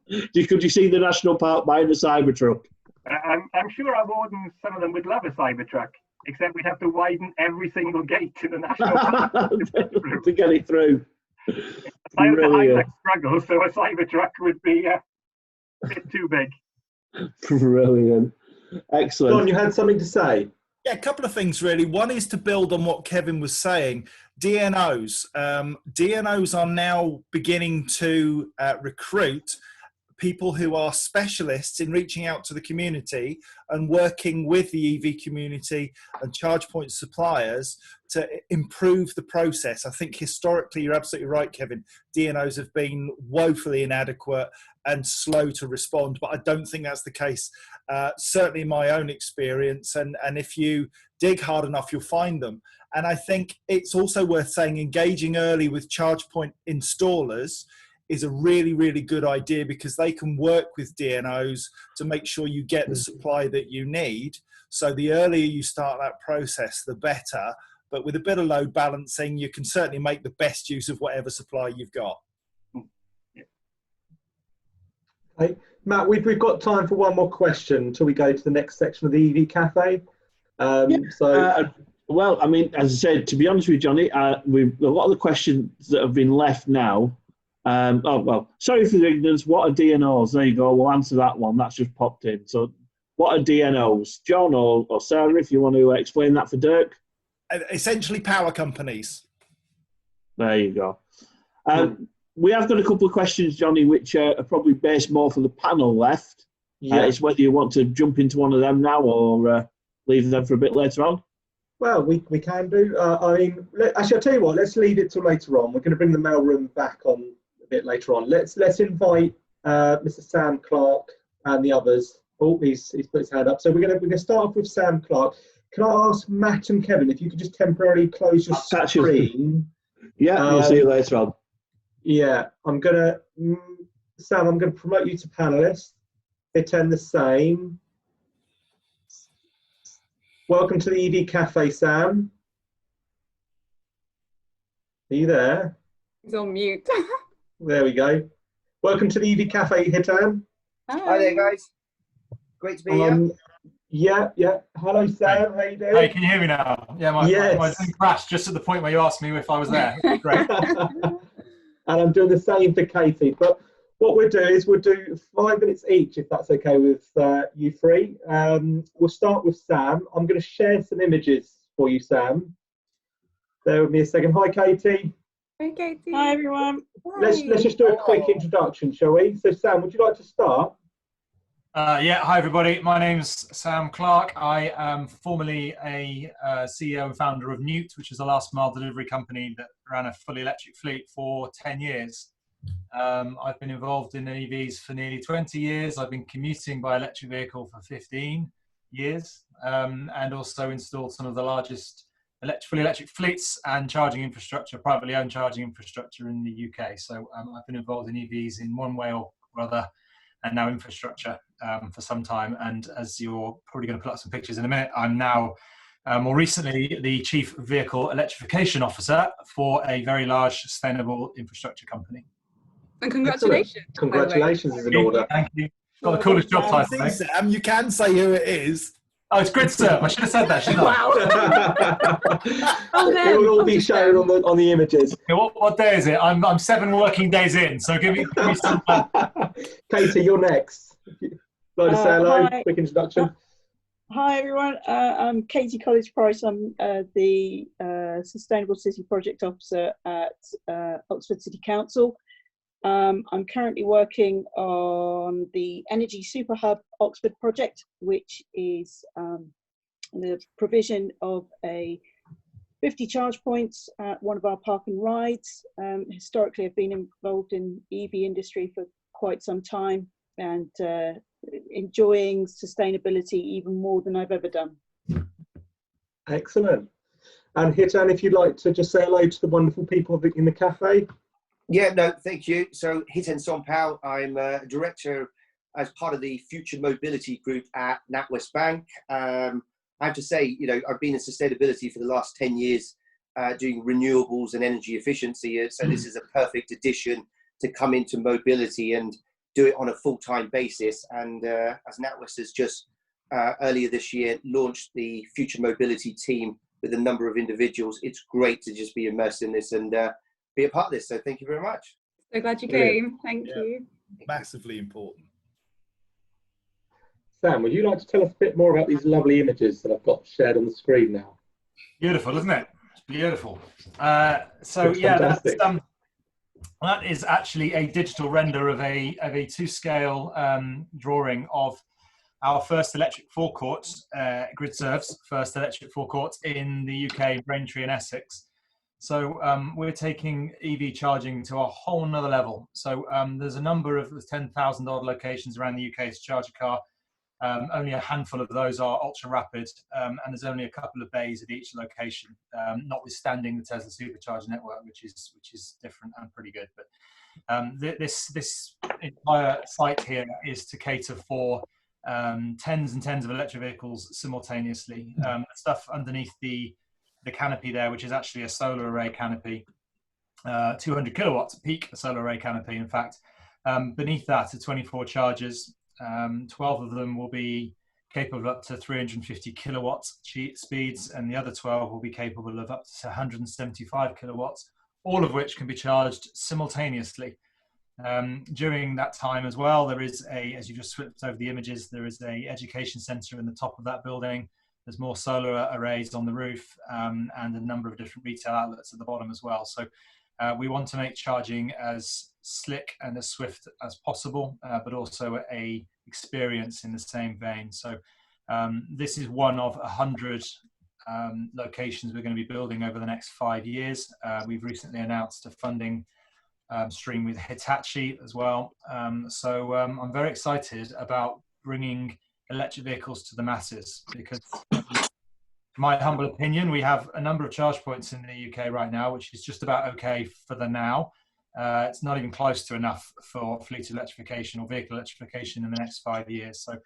Could you see the national park buying a Cybertruck? I'm sure our wardens, some of them would love a Cybertruck, except we'd have to widen every single gate to the national park to get it through. I struggle, so a Cybertruck would be a bit too big. Brilliant. Excellent. John, you had something to say? Yeah, a couple of things really. One is to build on what Kevin was saying. DNOs. DNOs are now beginning to recruit people who are specialists in reaching out to the community and working with the EV community and charge point suppliers to improve the process. I think historically, you're absolutely right, Kevin, DNOs have been woefully inadequate and slow to respond, but I don't think that's the case, certainly in my own experience. And if you dig hard enough, you'll find them. And I think it's also worth saying engaging early with charge point installers is a really, really good idea, because they can work with DNOs to make sure you get the supply that you need. So the earlier you start that process, the better. But with a bit of load balancing, you can certainly make the best use of whatever supply you've got. Okay. Matt, we've got time for one more question until we go to the next section of the EV Cafe. Well, I mean, as I said, to be honest with you, Johnny, a lot of the questions that have been left now. Sorry for the ignorance. What are DNOs? There you go. We'll answer that one. That's just popped in. So, what are DNOs? John or Sarah, if you want to explain that for Dirk. Essentially, power companies. There you go. We have got a couple of questions, Johnny, which are probably based more for the panel left. Yeah. It's whether you want to jump into one of them now or leave them for a bit later on. Well, we can do. Actually, I'll tell you what. Let's leave it till later on. We're going to bring the mailroom back on a bit later on. Let's invite Mr. Sam Clarke and the others. Oh, he's put his hand up. So we're going to start off with Sam Clarke. Can I ask Matt and Kevin if you could just temporarily close your screen? Yeah, we'll see you later on. Yeah, Sam, I'm going to promote you to panelist. Hiten the same. Welcome to the EV Café, Sam. Are you there? He's on mute. There we go. Welcome to the EV Café, Hiten. Hi there, guys. Great to be here. Yeah. Hello, Sam. How you doing? Hey, can you hear me now? Yeah, my Zoom crashed just at the point where you asked me if I was there. Great. And I'm doing the same for Katie. But what we'll do is we'll do 5 minutes each, if that's okay with you three. We'll start with Sam. I'm going to share some images for you, Sam. Bear with me a second. Hi, Katie. Hi, Katie. Hi, everyone. Let's just do a quick introduction, shall we? So, Sam, would you like to start? Yeah, hi everybody. My name's Sam Clarke. I am formerly a CEO and founder of Newt, which is a last mile delivery company that ran a fully electric fleet for 10 years. I've been involved in EVs for nearly 20 years. I've been commuting by electric vehicle for 15 years and also installed some of the largest fully electric fleets and charging infrastructure, privately owned charging infrastructure in the UK. So I've been involved in EVs in one way or other, and now infrastructure for some time. And as you're probably going to put up some pictures in a minute, I'm now more recently the Chief Vehicle Electrification Officer for a very large sustainable infrastructure company. And congratulations. Excellent. Congratulations is in order. Thank you. Got the coolest job title, mate. Sam, you can say who it is. Oh, it's GridServe. I should have said that, shouldn't I? Wow. It will all be shown on the images. Okay, what day is it? I'm 7 working days in, so give me some. Katie, you're next. Like to say hello, hi. quick introduction. Hi, everyone. I'm Katie Colledge-Price. I'm the Sustainable City Project Officer at Oxford City Council. I'm currently working on the Energy Super Hub Oxford project, which is the provision of 50 charge points at one of our park and rides. Historically, I've been involved in the EV industry for quite some time and enjoying sustainability even more than I've ever done. Excellent. And Hiten, if you'd like to just say hello to the wonderful people in the cafe. Yeah, no, thank you. So, Hiten Sonpal, I'm a director as part of the Future Mobility Group at NatWest Bank. I have to say, I've been in sustainability for the last 10 years, doing renewables and energy efficiency. So this is a perfect addition to come into mobility and do it on a full-time basis. And as NatWest has just earlier this year launched the Future Mobility team with a number of individuals, it's great to just be immersed in this and be a part of this. So thank you very much. So glad you came. Thank you. Massively important. Sam, would you like to tell us a bit more about these lovely images that I've got shared on the screen now? Beautiful, isn't it? It's beautiful. So yeah, that is actually a digital render of a to-scale drawing of our first electric forecourt, GridServe's first electric forecourt in the UK, Braintree and Essex. So we're taking EV charging to a whole nother level. So there's a number of 10,000 odd locations around the UK to charge a car. Only a handful of those are ultra rapid, and there's only a couple of bays at each location, notwithstanding the Tesla supercharger network, which is different and pretty good. But this entire site here is to cater for tens and tens of electric vehicles simultaneously. The stuff underneath the canopy there, which is actually a solar array canopy, 200 kilowatts peak solar array canopy, in fact. Beneath that are 24 chargers. 12 of them will be capable of up to 350 kilowatts speeds, and the other 12 will be capable of up to 175 kilowatts, all of which can be charged simultaneously. During that time as well, there is as you just flipped over the images, there is a education centre in the top of that building. There's more solar arrays on the roof, and a number of different retail outlets at the bottom as well. So we want to make charging as slick and as swift as possible, but also a experience in the same vein. So this is one of 100 locations we're going to be building over the next 5 years. We've recently announced a funding stream with Hitachi as well. So I'm very excited about bringing electric vehicles to the masses, because in my humble opinion, we have a number of charge points in the UK right now, which is just about okay for the now. It's not even close to enough for fleet electrification or vehicle electrification in the next 5 years. So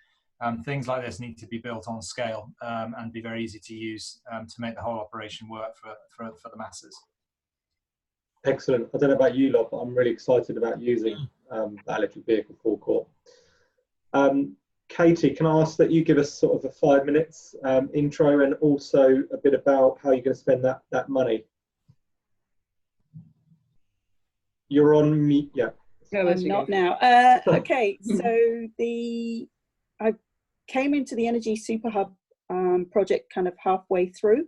Things like this need to be built on scale and be very easy to use to make the whole operation work for the masses. Excellent. I don't know about you lot, but I'm really excited about using the electric vehicle forecourt. Katie, can I ask that you give us sort of a 5 minutes intro and also a bit about how you're going to spend that money? You're on me, yeah. Not now. Okay, so I came into the Energy Super Hub project kind of halfway through.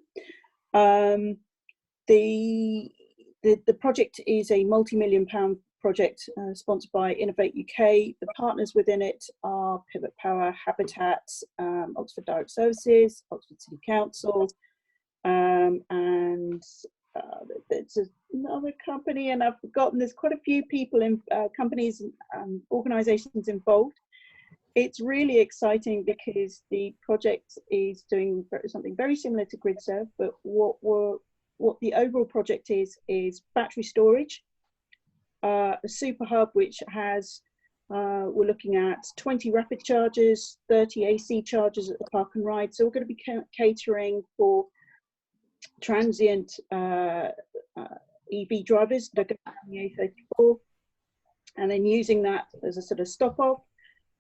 The project is a multi-million-pound project sponsored by Innovate UK. The partners within it are Pivot Power, Habitat, Oxford Direct Services, Oxford City Council, and there's another company, and I've forgotten. There's quite a few people in companies and organisations involved. It's really exciting because the project is doing something very similar to GridServe, but what the overall project is battery storage, a super hub which has, we're looking at 20 rapid chargers, 30 AC chargers at the park and ride. So we're going to be catering for transient EV drivers that are going on the A34, and then using that as a sort of stop-off.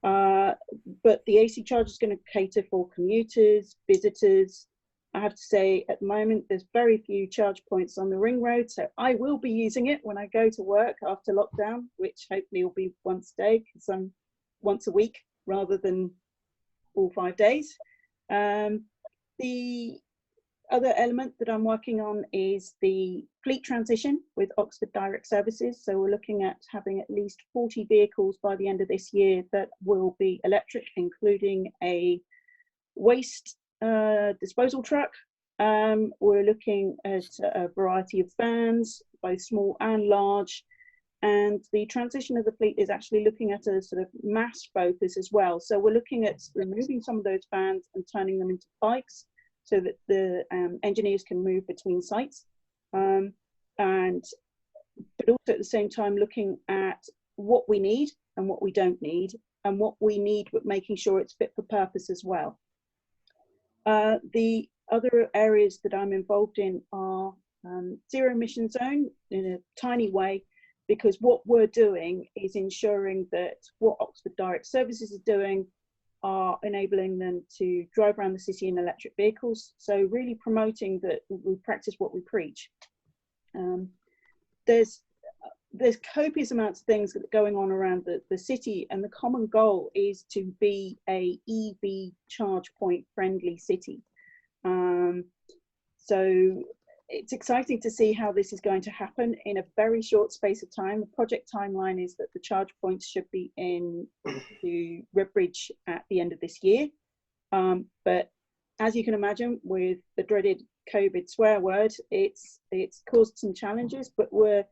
But the AC charger is going to cater for commuters, visitors. I have to say, at the moment, there's very few charge points on the ring road, so I will be using it when I go to work after lockdown, which hopefully will be once a day, because I'm once a week rather than all 5 days. The other element that I'm working on is the fleet transition with Oxford Direct Services. So we're looking at having at least 40 vehicles by the end of this year that will be electric, including a waste disposal truck. We're looking at a variety of vans, both small and large, and the transition of the fleet is actually looking at a sort of mass focus as well. So we're looking at removing some of those vans and turning them into bikes so that the engineers can move between sites, but also at the same time looking at what we need and what we don't need, and what we need but making sure it's fit for purpose as well. The other areas that I'm involved in are zero emission zone in a tiny way, because what we're doing is ensuring that what Oxford Direct Services is doing are enabling them to drive around the city in electric vehicles. So really promoting that we practice what we preach. There's copious amounts of things that are going on around the city, and the common goal is to be a EV charge point friendly city. So it's exciting to see how this is going to happen in a very short space of time. The project timeline is that the charge points should be in to Redbridge at the end of this year. But as you can imagine, with the dreaded COVID swear word, it's caused some challenges, but we're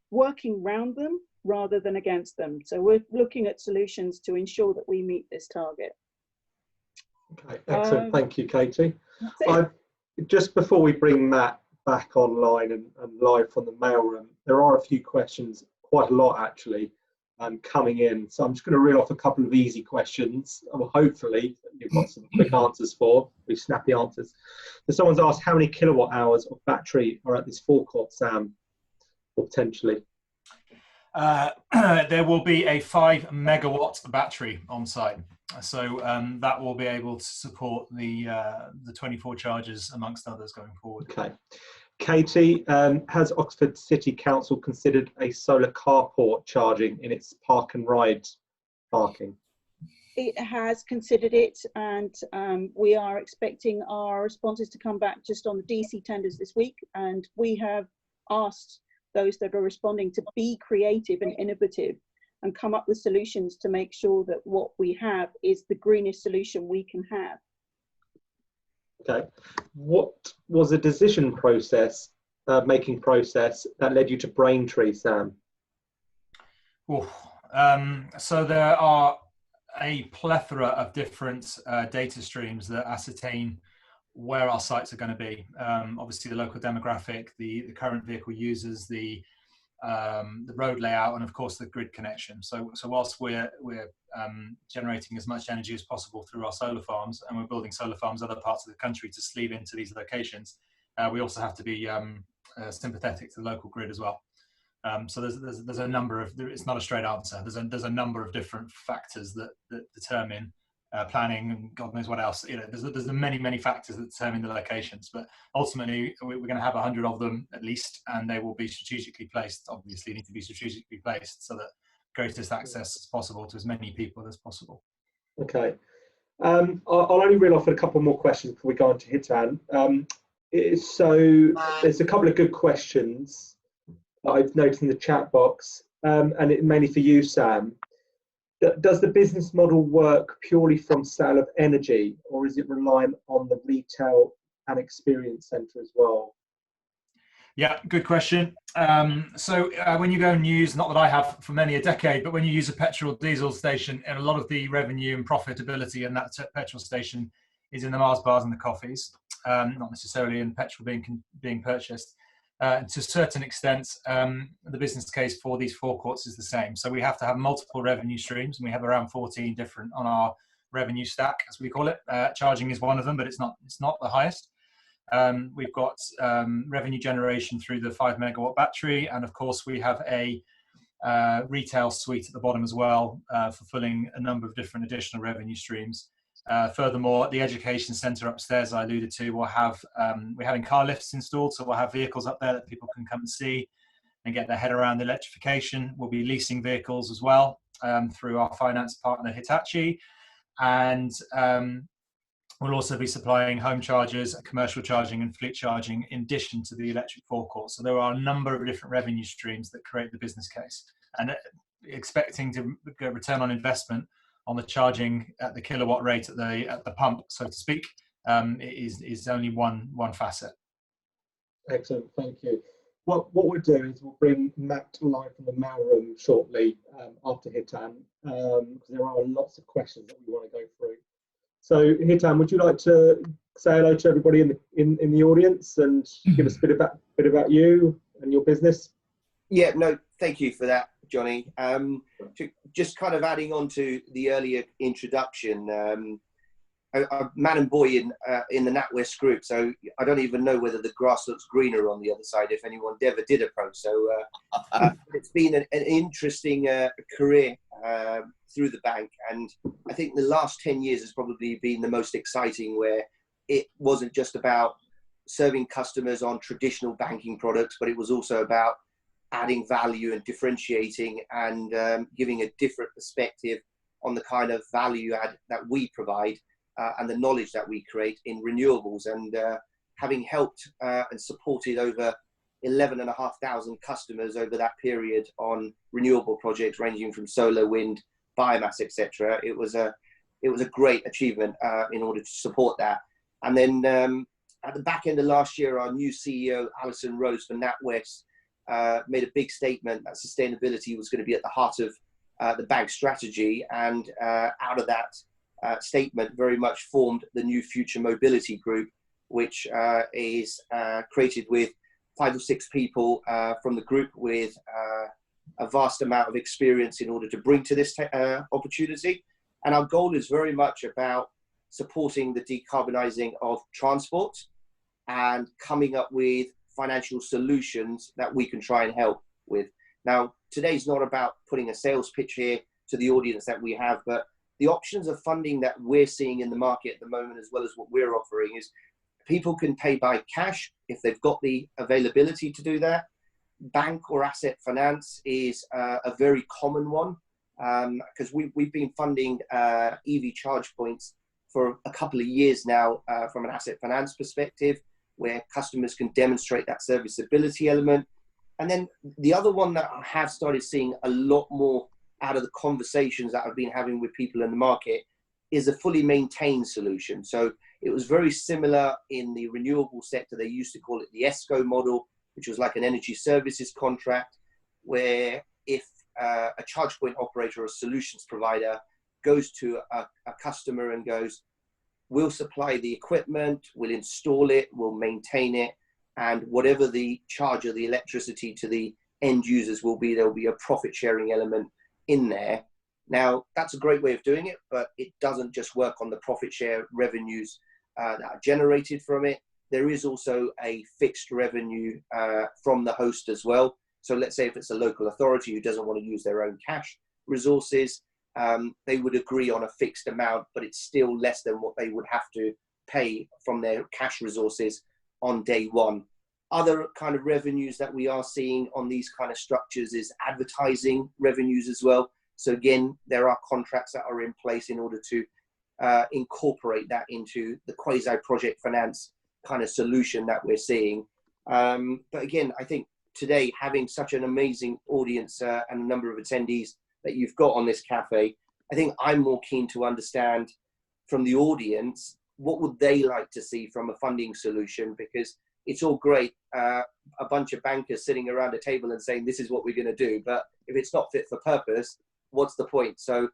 working around them rather than against them. So we're looking at solutions to ensure that we meet this target. Okay, excellent. Thank you, Katie. Just before we bring Matt back online and live from the mailroom, there are a few questions, quite a lot actually, coming in. So I'm just going to reel off a couple of easy questions. Well, hopefully you've got some quick answers for, with snappy answers. So someone's asked how many kilowatt hours of battery are at this forecourt, Sam, or potentially? There will be a 5 megawatt battery on site, so that will be able to support the 24 chargers amongst others going forward. Okay, Katie, has Oxford City Council considered a solar carport charging in its park and ride parking? It has considered it, and we are expecting our responses to come back just on the DC tenders this week, and we have asked those that are responding to be creative and innovative and come up with solutions to make sure that what we have is the greenest solution we can have. Okay. What was the decision process, making process that led you to Braintree, Sam? So there are a plethora of different data streams that ascertain where our sites are going to be. Obviously the local demographic, the current vehicle users, the the road layout, and of course the grid connection. So whilst we're generating as much energy as possible through our solar farms, and we're building solar farms other parts of the country to sleeve into these locations, we also have to be sympathetic to the local grid as well. So there's a number of, it's not a straight answer. There's a number of different factors that determine planning, and God knows what else. You know, there's many factors that determine the locations. But ultimately, we're going to have 100 of them at least, and they will be strategically placed. Obviously, need to be strategically placed so that greatest access as possible to as many people as possible. Okay. I'll only reel off a couple more questions before we go on to Hiten. So there's a couple of good questions that I've noticed in the chat box, and it mainly for you, Sam. Does the business model work purely from sale of energy, or is it reliant on the retail and experience centre as well? Yeah, good question. So when you go and use, not that I have for many a decade, but when you use a petrol diesel station, and a lot of the revenue and profitability in that petrol station is in the Mars bars and the coffees, not necessarily in petrol being purchased. To a certain extent, the business case for these forecourts is the same. So we have to have multiple revenue streams, and we have around 14 different on our revenue stack, as we call it. Charging is one of them, but it's not the highest. We've got revenue generation through the 5 megawatt battery, and of course we have a retail suite at the bottom as well, fulfilling a number of different additional revenue streams. Furthermore, the education centre upstairs I alluded to will have, we're having car lifts installed, so we'll have vehicles up there that people can come and see and get their head around the electrification. We'll be leasing vehicles as well through our finance partner Hitachi, and we'll also be supplying home chargers, commercial charging and fleet charging in addition to the electric forecourt. So there are a number of different revenue streams that create the business case, and expecting to get a return on investment on the charging at the kilowatt rate at the pump, so to speak, is only one facet. Excellent, thank you. What we'll do is we'll bring Matt live from the mailroom shortly after Hiten, because there are lots of questions that we want to go through. So Hiten, would you like to say hello to everybody in the audience and give us a bit about you and your business? Yeah, no, thank you for that, Johnny. Just kind of adding on to the earlier introduction, I'm man and boy in the NatWest group, so I don't even know whether the grass looks greener on the other side if anyone ever did approach. So it's been an interesting career through the bank, and I think the last 10 years has probably been the most exciting, where it wasn't just about serving customers on traditional banking products, but it was also about adding value and differentiating and giving a different perspective on the kind of value add that we provide and the knowledge that we create in renewables. And having helped and supported over 11,500 customers over that period on renewable projects ranging from solar, wind, biomass, etc., it was a great achievement in order to support that. And then at the back end of last year, our new CEO, Alison Rose for NatWest, made a big statement that sustainability was going to be at the heart of the bank strategy, and out of that statement very much formed the new Future Mobility Group, which is created with 5 or 6 people from the group with a vast amount of experience in order to bring to this opportunity. And our goal is very much about supporting the decarbonising of transport and coming up with financial solutions that we can try and help with. Now, today's not about putting a sales pitch here to the audience that we have, but the options of funding that we're seeing in the market at the moment, as well as what we're offering, is people can pay by cash if they've got the availability to do that. Bank or asset finance is a very common one, because we've been funding EV charge points for a couple of years now from an asset finance perspective, where customers can demonstrate that serviceability element. And then the other one that I have started seeing a lot more out of the conversations that I've been having with people in the market is a fully maintained solution. So it was very similar in the renewable sector. They used to call it the ESCO model, which was like an energy services contract, where if a charge point operator or a solutions provider goes to a customer and goes, we'll supply the equipment, we'll install it, we'll maintain it, and whatever the charge of the electricity to the end users will be, there'll be a profit sharing element in there. Now, that's a great way of doing it, but it doesn't just work on the profit share revenues that are generated from it. There is also a fixed revenue from the host as well. So let's say if it's a local authority who doesn't want to use their own cash resources, they would agree on a fixed amount, but it's still less than what they would have to pay from their cash resources on day one. Other kind of revenues that we are seeing on these kind of structures is advertising revenues as well. So again, there are contracts that are in place in order to incorporate that into the quasi-project finance kind of solution that we're seeing. But again, I think today, having such an amazing audience and a number of attendees that you've got on this cafe, I think I'm more keen to understand from the audience, what would they like to see from a funding solution? Because it's all great, a bunch of bankers sitting around a table and saying, this is what we're going to do. But if it's not fit for purpose, what's the point? So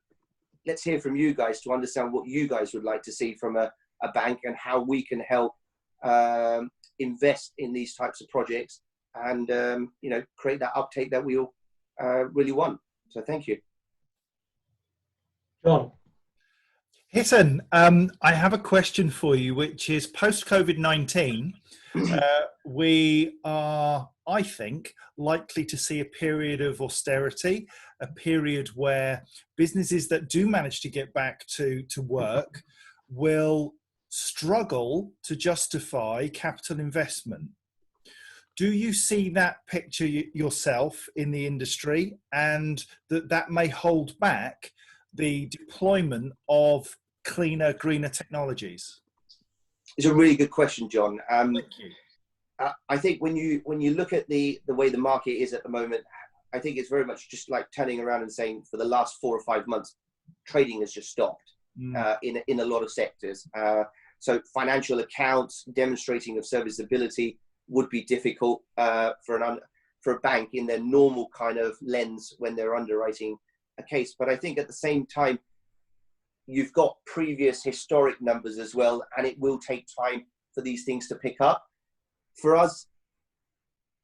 let's hear from you guys to understand what you guys would like to see from a bank and how we can help invest in these types of projects and you know, create that uptake that we all really want. So thank you. John. Hiten, I have a question for you, which is post-COVID-19, we are, I think, likely to see a period of austerity, a period where businesses that do manage to get back to work will struggle to justify capital investment. Do you see that picture yourself in the industry, and that may hold back the deployment of cleaner, greener technologies? It's a really good question, John. Thank you. I think when you look at the way the market is at the moment, I think it's very much just like turning around and saying for the last 4 or 5 months, trading has just stopped in a lot of sectors. So financial accounts, demonstrating of serviceability would be difficult for a bank in their normal kind of lens when they're underwriting a case. But I think at the same time, you've got previous historic numbers as well, and it will take time for these things to pick up. For us,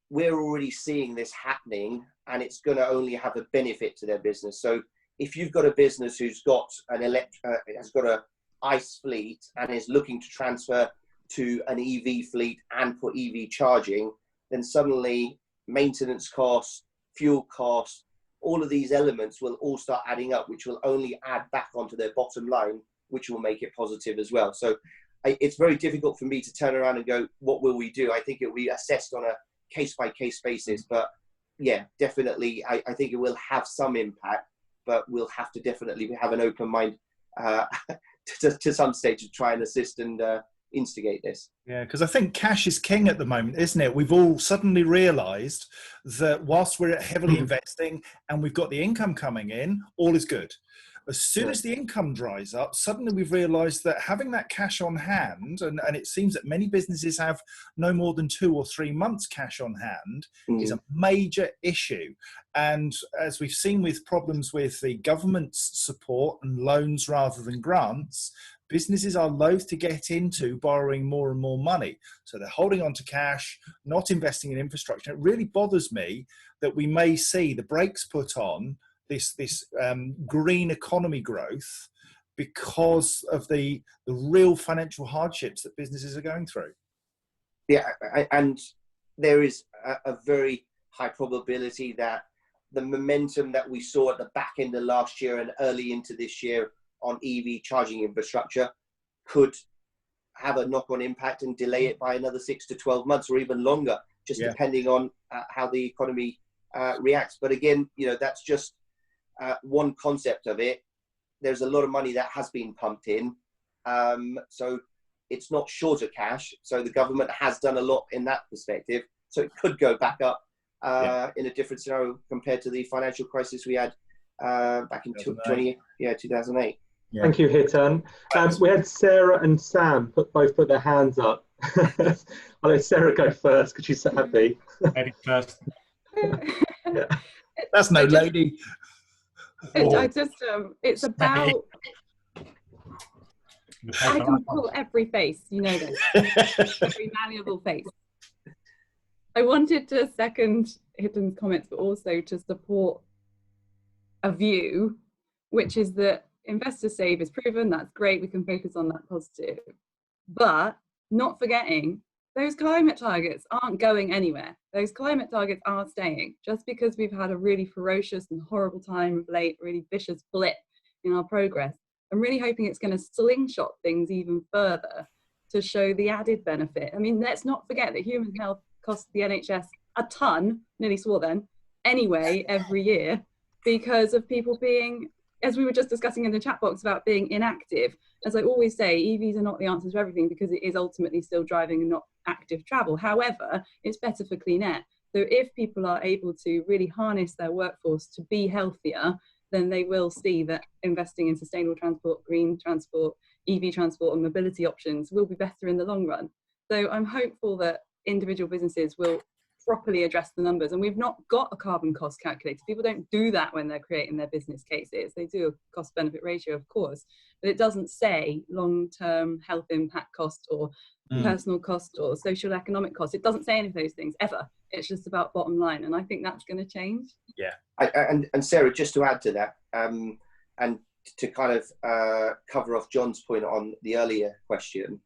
we're already seeing this happening, and it's going to only have a benefit to their business. So if you've got a business who's got has got a ICE fleet and is looking to transfer to an EV fleet and for EV charging, then suddenly maintenance costs, fuel costs, all of these elements will all start adding up, which will only add back onto their bottom line, which will make it positive as well. So it's very difficult for me to turn around and go, what will we do? I think it will be assessed on a case-by-case basis. But yeah, definitely, I think it will have some impact, but we'll have to definitely have an open mind to some stage to try and assist and instigate this. Yeah, because I think cash is king at the moment, isn't it? We've all suddenly realised that whilst we're heavily investing and we've got the income coming in, all is good. As soon as the income dries up, suddenly we've realised that having that cash on hand, and it seems that many businesses have no more than 2 or 3 months cash on hand, is a major issue. And as we've seen with problems with the government's support and loans rather than grants, businesses are loath to get into borrowing more and more money. So they're holding on to cash, not investing in infrastructure. It really bothers me that we may see the brakes put on this green economy growth because of the real financial hardships that businesses are going through. Yeah, and there is a very high probability that the momentum that we saw at the back end of last year and early into this year on EV charging infrastructure could have a knock-on impact and delay it by another 6 to 12 months or even longer, just depending on how the economy reacts. But again, you know, that's just one concept of it. There's a lot of money that has been pumped in, so it's not short of cash. So the government has done a lot in that perspective. So it could go back up in a different scenario compared to the financial crisis we had back in 2008. Yeah. Thank you, Hiten. We had Sarah and Sam both put their hands up. I'll let Sarah go first because she's so happy. Lady first. That's no lady. It's about, I can pull every face, you know this, every malleable face. I wanted to second Hiten's comments, but also to support a view, which is that investors save is proven. That's great. We can focus on that positive. But not forgetting, those climate targets aren't going anywhere. Those climate targets are staying. Just because we've had a really ferocious and horrible time of late, really vicious blip in our progress, I'm really hoping it's going to slingshot things even further to show the added benefit. I mean, let's not forget that human health costs the NHS a ton, nearly swore then, anyway, every year, because of people being, as we were just discussing in the chat box about being inactive. As I always say, EVs are not the answer to everything because it is ultimately still driving and not active travel. However, it's better for clean air. So if people are able to really harness their workforce to be healthier, then they will see that investing in sustainable transport, green transport, EV transport and mobility options will be better in the long run. So I'm hopeful that individual businesses will properly address the numbers. And we've not got a carbon cost calculator. People don't do that when they're creating their business cases. They do a cost benefit ratio, of course, but it doesn't say long-term health impact cost or personal cost or social economic cost. It doesn't say any of those things ever. It's just about bottom line. And I think that's going to change. Yeah. And Sarah, just to add to that, and to kind of cover off John's point on the earlier question,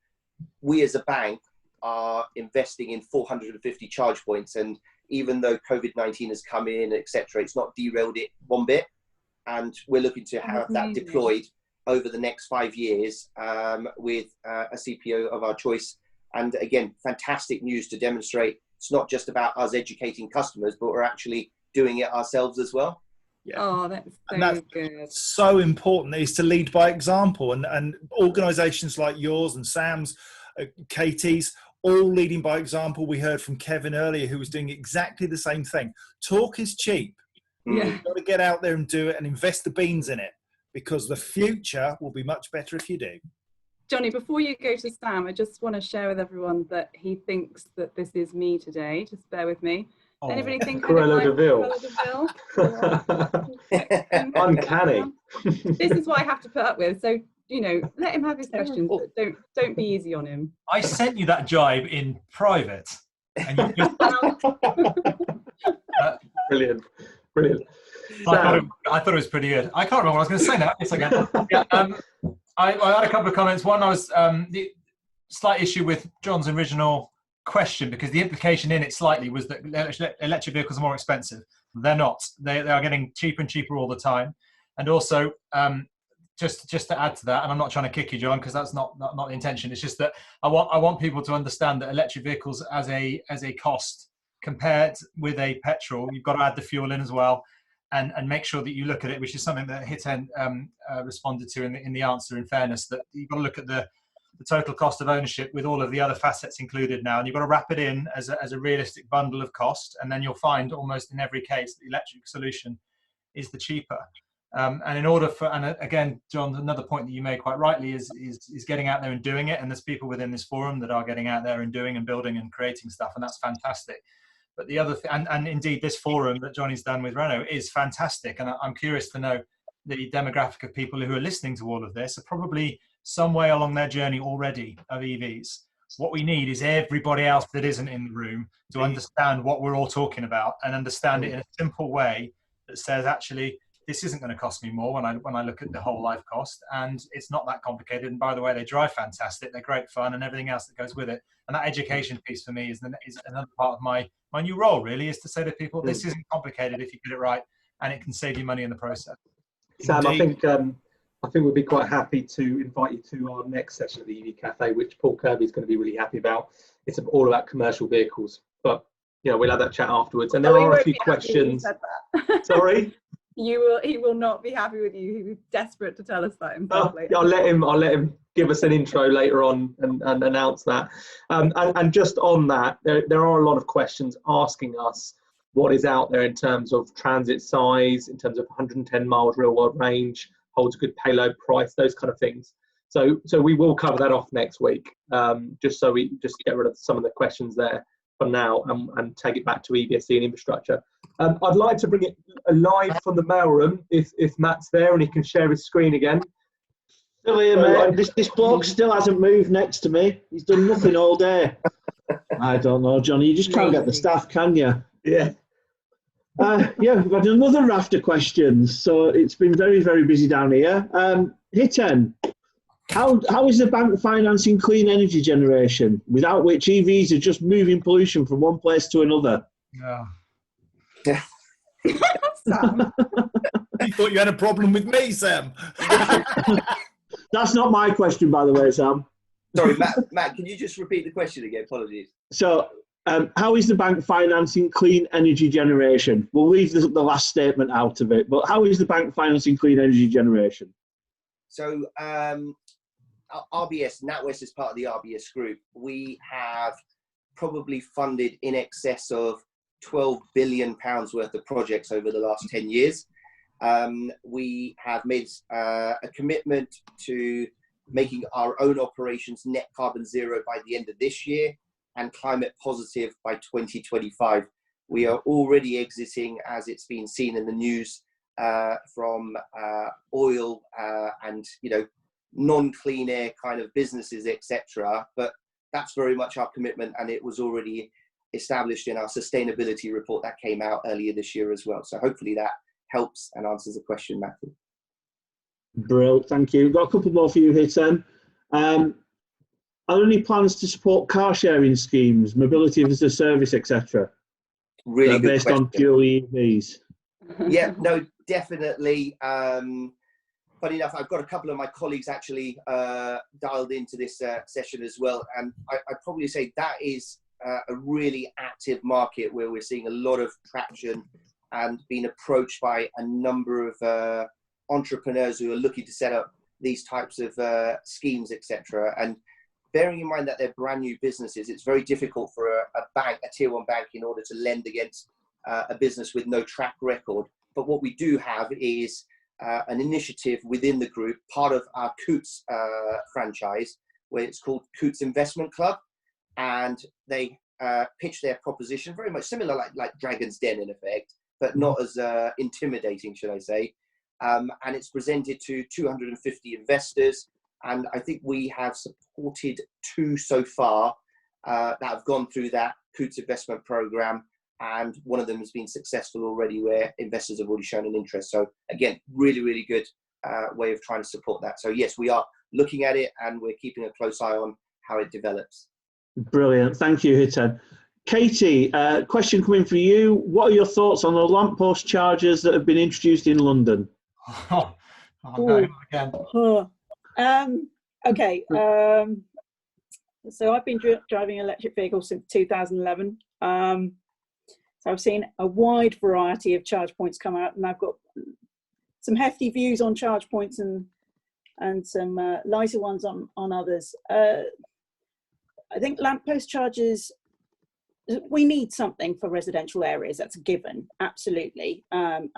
we as a bank are investing in 450 charge points, and even though COVID-19 has come in, etc., it's not derailed it one bit, and we're looking to have that deployed over the next 5 years with a CPO of our choice. And again, fantastic news to demonstrate it's not just about us educating customers, but we're actually doing it ourselves as well. Yeah. Oh, that's good. So important is to lead by example, and organisations like yours and Sam's, Katie's, all leading by example. We heard from Kevin earlier, who was doing exactly the same thing. Talk is cheap. Yeah. You've got to get out there and do it and invest the beans in it, because the future will be much better if you do. Johnny, before you go to Sam, I just want to share with everyone that he thinks that this is me today. Just bear with me. Oh. Anybody think Cruella de Vil. Uncanny. This is what I have to put up with. So, you know, let him have his questions, but don't be easy on him. I sent you that jibe in private. And you just, Brilliant. I thought it was pretty good. I can't remember what I was going to say now. Yes, I can. Yeah, I had a couple of comments. One, I was the slight issue with John's original question, because the implication in it slightly was that electric vehicles are more expensive. They're not. They are getting cheaper and cheaper all the time. And also, just to add to that, and I'm not trying to kick you, John, because that's not the intention. It's just that I want people to understand that electric vehicles as a cost compared with a petrol, you've got to add the fuel in as well, and make sure that you look at it, which is something that Hiten responded to in the answer. In fairness, that you've got to look at the total cost of ownership with all of the other facets included now, and you've got to wrap it in as a realistic bundle of cost, and then you'll find almost in every case the electric solution is the cheaper. And in order for, and again, John, another point that you made quite rightly is getting out there and doing it, and there's people within this forum that are getting out there and doing and building and creating stuff, and that's fantastic. But the other and indeed this forum that Johnny's done with Renault is fantastic, and I'm curious to know the demographic of people who are listening to all of this are probably some way along their journey already of EVs. What we need is everybody else that isn't in the room to understand what we're all talking about, and understand it in a simple way that says, actually, this isn't going to cost me more when I look at the whole life cost, and it's not that complicated. And by the way, they drive fantastic, they're great fun, and everything else that goes with it. And that education piece for me is another part of my new role, really, is to say to people, this isn't complicated if you get it right, and it can save you money in the process. Sam, I think we'd be quite happy to invite you to our next session of the EV Cafe, which Paul Kirby is going to be really happy about. It's all about commercial vehicles, but you know, we'll have that chat afterwards. And there are a few questions. Sorry. He will not be happy with you. He was desperate to tell us that himself later. I'll let him give us an intro later on and announce that. And just on that, there are a lot of questions asking us what is out there in terms of transit size, in terms of 110 miles real world range, holds a good payload price, those kind of things. So we will cover that off next week, just so we just get rid of some of the questions there for now and take it back to EVSE and infrastructure. I'd like to bring it live from the mailroom if Matt's there and he can share his screen again. Still here, mate. This bloke still hasn't moved next to me. He's done nothing all day. I don't know, Johnny. You just can't get the staff, can you? Yeah. Yeah, we've had another raft of questions, so it's been very, very busy down here. Hiten, how is the bank financing clean energy generation, without which EVs are just moving pollution from one place to another? Yeah. Sam. You thought you had a problem with me, Sam? That's not my question, by the way, Sam. Sorry, Matt, can you just repeat the question again? Apologies. So, how is the bank financing clean energy generation? We'll leave the last statement out of it, but how is the bank financing clean energy generation? So, RBS, NatWest is part of the RBS group. We have probably funded in excess of £12 billion worth of projects over the last 10 years. We have made a commitment to making our own operations net carbon zero by the end of this year and climate positive by 2025. We are already exiting, as it's been seen in the news, from oil and non-clean air kind of businesses, etc. But that's very much our commitment, and it was already established in our sustainability report that came out earlier this year as well. So hopefully that helps and answers the question, Matthew. Brilliant, thank you. Got a couple more for you, Hiten. Are there any plans to support car sharing schemes, mobility as a service, etc.? Really good based question. on pure EVs. Yeah, no, definitely. Funny enough, I've got a couple of my colleagues actually dialed into this session as well, and I'd probably say that is a really active market where we're seeing a lot of traction and being approached by a number of entrepreneurs who are looking to set up these types of schemes, etc. And bearing in mind that they're brand new businesses, it's very difficult for a bank, a tier one bank, in order to lend against a business with no track record. But what we do have is an initiative within the group, part of our Coutts franchise, where it's called Coutts Investment Club, and they pitch their proposition very much similar, like Dragon's Den in effect, but not as intimidating, should I say. And it's presented to 250 investors, and I think we have supported 2 so far that have gone through that Coutts investment program, and one of them has been successful already, where investors have already shown an interest. So again, really, really good way of trying to support that. So yes, we are looking at it, and we're keeping a close eye on how it develops. Brilliant, thank you, Hiten. Katie, question coming for you. What are your thoughts on the Lamppost chargers that have been introduced in London? Oh no, again. Okay, so I've been driving electric vehicles since 2011. So I've seen a wide variety of charge points come out, and I've got some hefty views on charge points and some lighter ones on others. I think lamppost chargers, we need something for residential areas, that's a given, absolutely, and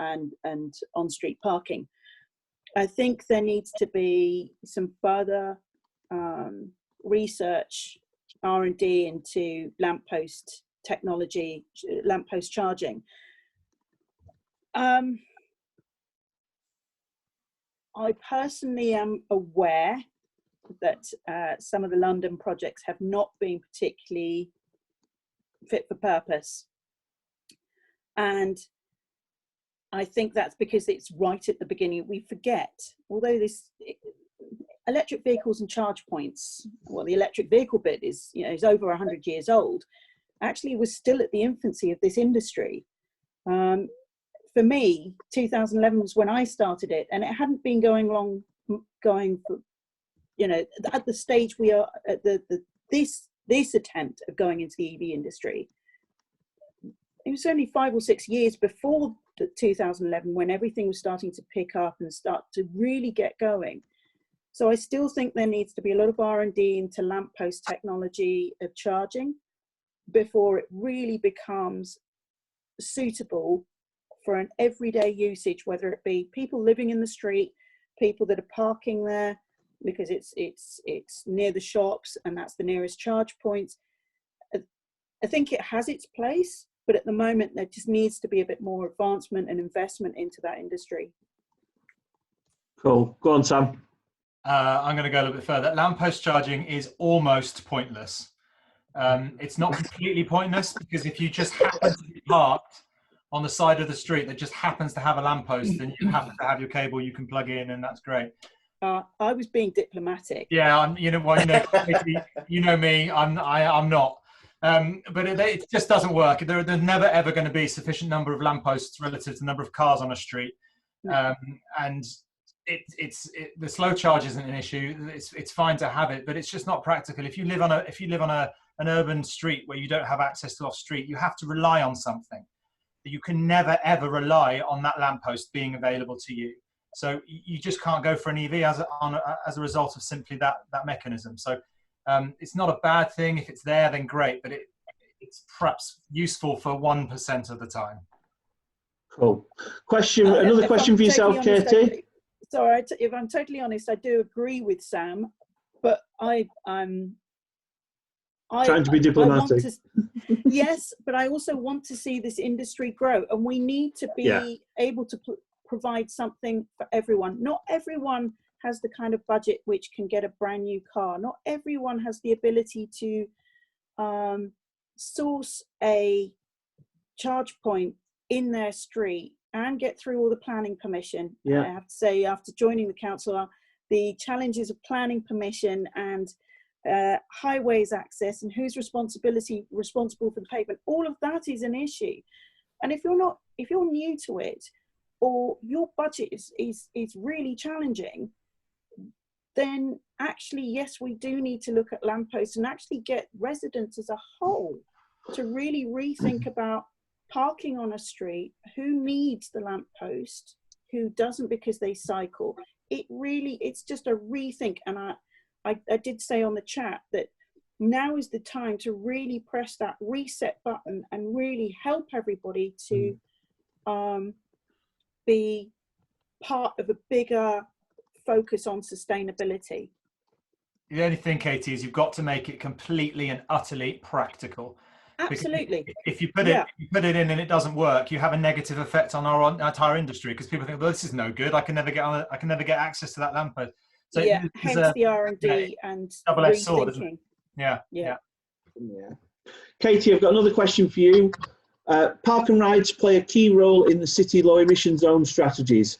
on-street parking. I think there needs to be some further research, R&D into lamppost technology, lamppost charging. I personally am aware that some of the London projects have not been particularly fit for purpose, and I think that's because it's right at the beginning. We forget, although this electric vehicles and charge points, well, the electric vehicle bit is, is over 100 years old, actually was still at the infancy of this industry. For me, 2011 was when I started it, and it hadn't been going for, at the stage we are at this attempt of going into the EV industry. It was only 5 or 6 years before the 2011 when everything was starting to pick up and start to really get going. So I still think there needs to be a lot of R&D into lamppost technology of charging before it really becomes suitable for an everyday usage, whether it be people living in the street, people that are parking there because it's near the shops and that's the nearest charge points. I think it has its place, but at the moment there just needs to be a bit more advancement and investment into that industry. Cool. Go on, Sam. I'm going to go a little bit further. Lamppost charging is almost pointless. It's not completely pointless, because if you just happen to be parked on the side of the street that just happens to have a lamppost, then you happen to have your cable you can plug in, and that's great. I was being diplomatic. Yeah, you know me. I'm not. But it just doesn't work. There's never ever going to be a sufficient number of lampposts relative to the number of cars on a street, and the slow charge isn't an issue. It's fine to have it, but it's just not practical. If you live on an urban street where you don't have access to off street, you have to rely on something. You can never ever rely on that lamppost being available to you. So you just can't go for an EV as a result of simply that mechanism. So it's not a bad thing. If it's there, then great, but it's perhaps useful for 1% of the time. Cool. Another question for yourself, Katie. Sorry, if I'm totally honest, I do agree with Sam, but I'm trying to be diplomatic. Yes, but I also want to see this industry grow, and we need to be able to provide something for everyone. Not everyone has the kind of budget which can get a brand new car. Not everyone has the ability to source a charge point in their street and get through all the planning permission. I have to say, after joining the council, the challenges of planning permission and highways access and who's responsible for the pavement, all of that is an issue. And if you're new to it, or your budget is really challenging, then actually, yes, we do need to look at lampposts and actually get residents as a whole to really rethink about parking on a street, who needs the lamppost, who doesn't because they cycle. It's just a rethink. And I did say on the chat that now is the time to really press that reset button and really help everybody to be part of a bigger focus on sustainability. The only thing, Katie, is you've got to make it completely and utterly practical. Absolutely. Because if you put it in and it doesn't work, you have a negative effect on our entire industry, because people think, well, this is no good. I can never get access to that lamppost. So hence the R&D and double-edged sword, isn't it? Yeah. Katie, I've got another question for you. Park and rides play a key role in the city low emission zone strategies.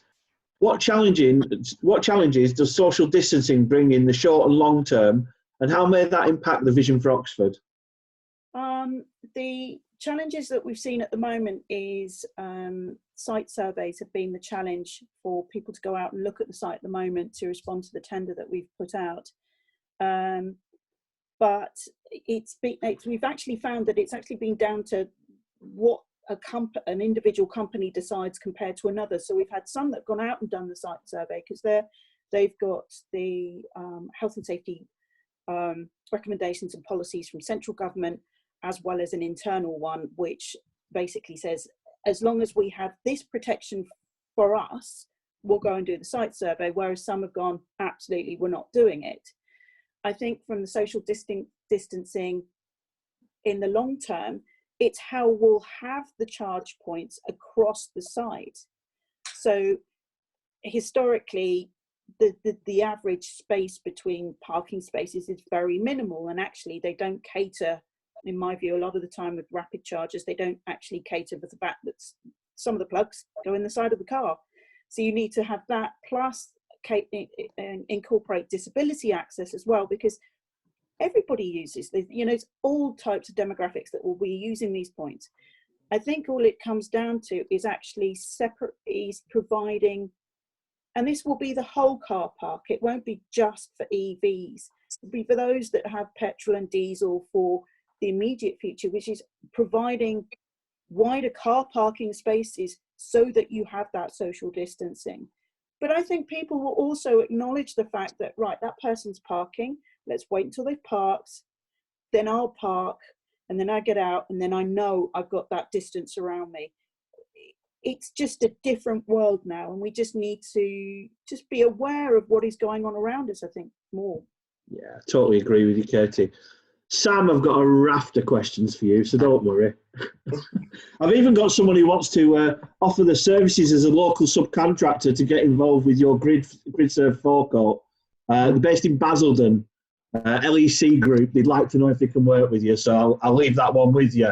What challenges does social distancing bring in the short and long term, and how may that impact the vision for Oxford? The challenges that we've seen at the moment is site surveys have been the challenge for people to go out and look at the site at the moment to respond to the tender that we've put out. But we've actually found that it's actually been down to what an individual company decides compared to another. So we've had some that have gone out and done the site survey because they've got the health and safety recommendations and policies from central government, as well as an internal one, which basically says, as long as we have this protection for us, we'll go and do the site survey, whereas some have gone, absolutely, we're not doing it. I think from the social distancing in the long term, it's how we'll have the charge points across the site. So historically, the average space between parking spaces is very minimal, and actually they don't cater, in my view, a lot of the time with rapid chargers, they don't actually cater for the fact that some of the plugs go in the side of the car. So you need to have that, plus incorporate disability access as well, because everybody uses, it's all types of demographics that will be using these points. I think all it comes down to is actually providing, and this will be the whole car park, it won't be just for EVs, it'll be for those that have petrol and diesel for the immediate future, which is providing wider car parking spaces so that you have that social distancing. But I think people will also acknowledge the fact that, right, that person's parking, let's wait until they've parked, then I'll park, and then I get out, and then I know I've got that distance around me. It's just a different world now, and we just need to just be aware of what is going on around us, I think, more. Yeah, totally agree with you, Katie. Sam, I've got a raft of questions for you, so don't worry. I've even got someone who wants to offer the services as a local subcontractor to get involved with your GridServe forecourt. They're based in Basildon. LEC Group, they'd like to know if they can work with you, so I'll leave that one with you.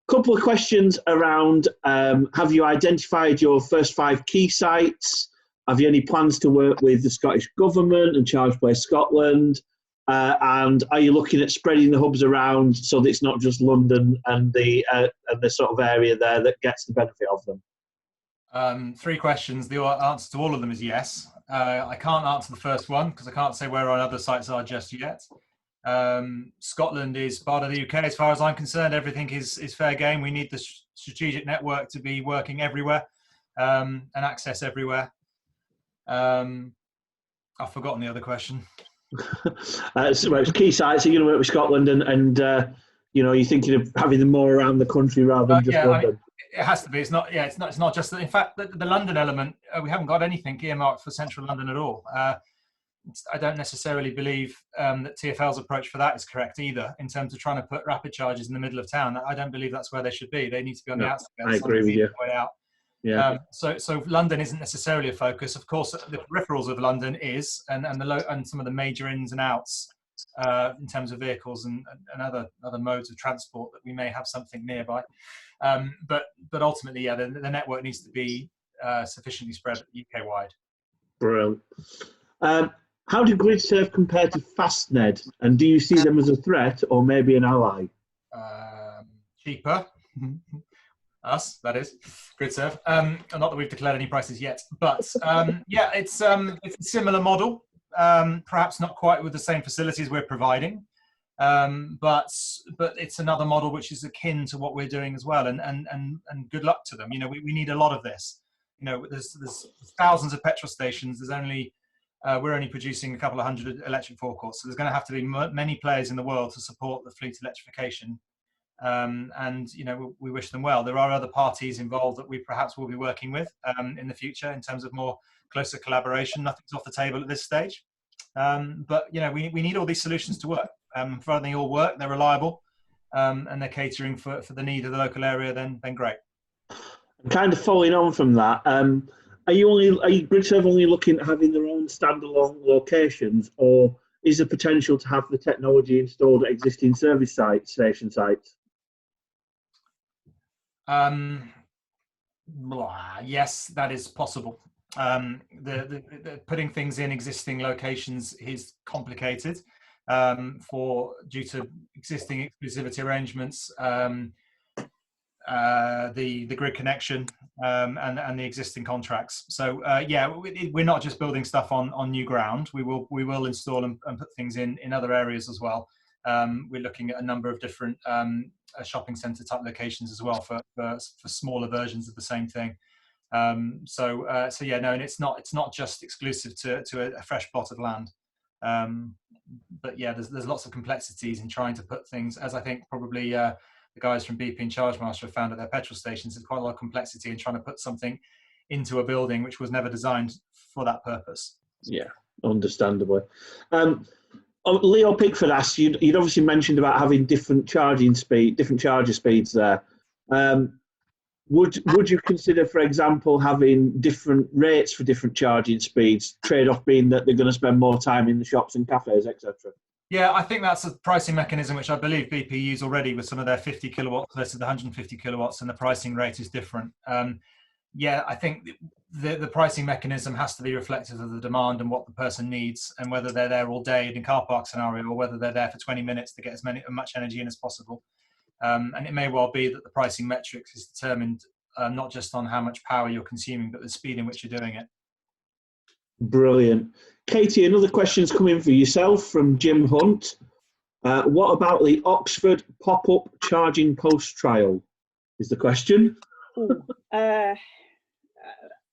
Couple of questions around, have you identified your first 5 key sites? Have you any plans to work with the Scottish Government and Charge Place Scotland? And are you looking at spreading the hubs around so that it's not just London and the sort of area there that gets the benefit of them? 3 questions. The answer to all of them is yes. I can't answer the first one because I can't say where our other sites are just yet. Scotland is part of the UK as far as I'm concerned. Everything is fair game. We need the strategic network to be working everywhere and access everywhere. I've forgotten the other question. So it's key sites. Are you going to work with Scotland and you're thinking of having them more around the country rather than just London? I mean, it has to be. It's not just that. In fact, the London element, we haven't got anything earmarked for central London at all. I don't necessarily believe that TfL's approach for that is correct either, in terms of trying to put rapid charges in the middle of town. I don't believe that's where they should be. They need to be on the outskirts. I agree with you. Way out. Yeah. So London isn't necessarily a focus. Of course, the peripherals of London is, and some of the major ins and outs in terms of vehicles and other modes of transport that we may have something nearby. But ultimately, yeah, the network needs to be sufficiently spread UK wide. Brilliant. How do GridServe compare to FastNed, and do you see them as a threat or maybe an ally? Cheaper. Us, that is, GridServe. Not that we've declared any prices yet, but yeah, it's a similar model. Perhaps not quite with the same facilities we're providing, but it's another model which is akin to what we're doing as well. And good luck to them. We need a lot of this. There's thousands of petrol stations. We're only producing a couple of hundred electric forecourts, so there's going to have to be many players in the world to support the fleet electrification. And we wish them well. There are other parties involved that we perhaps will be working with in the future in terms of more closer collaboration. Nothing's off the table at this stage, but we need all these solutions to work. Providing they all work, they're reliable, and they're catering for the need of the local area. Then great. Kind of following on from that, are GridServe only looking at having their own standalone locations, or is there potential to have the technology installed at existing service station sites? Yes, that is possible. The putting things in existing locations is complicated due to existing exclusivity arrangements, the grid connection, and the existing contracts. So yeah, we're not just building stuff on new ground. We will install and put things in other areas as well. We're looking at a number of different shopping centre type locations as well for smaller versions of the same thing. So yeah, no, and it's not just exclusive to a fresh plot of land. But yeah, there's lots of complexities in trying to put things, as I think probably the guys from BP and ChargeMaster have found at their petrol stations. There's quite a lot of complexity in trying to put something into a building which was never designed for that purpose. Yeah, understandably. Leo Pickford asked, you'd obviously mentioned about having different charger speeds there. Would you consider, for example, having different rates for different charging speeds, trade-off being that they're going to spend more time in the shops and cafes, etc.? Yeah, I think that's a pricing mechanism which I believe BP use already with some of their 50 kilowatts versus the 150 kilowatts, and the pricing rate is different. Yeah, I think the pricing mechanism has to be reflective of the demand and what the person needs, and whether they're there all day in a car park scenario or whether they're there for 20 minutes to get as much energy in as possible. And it may well be that the pricing metrics is determined not just on how much power you're consuming, but the speed in which you're doing it. Brilliant. Katie, another question's coming for yourself from Jim Hunt. What about the Oxford pop-up charging post trial is the question.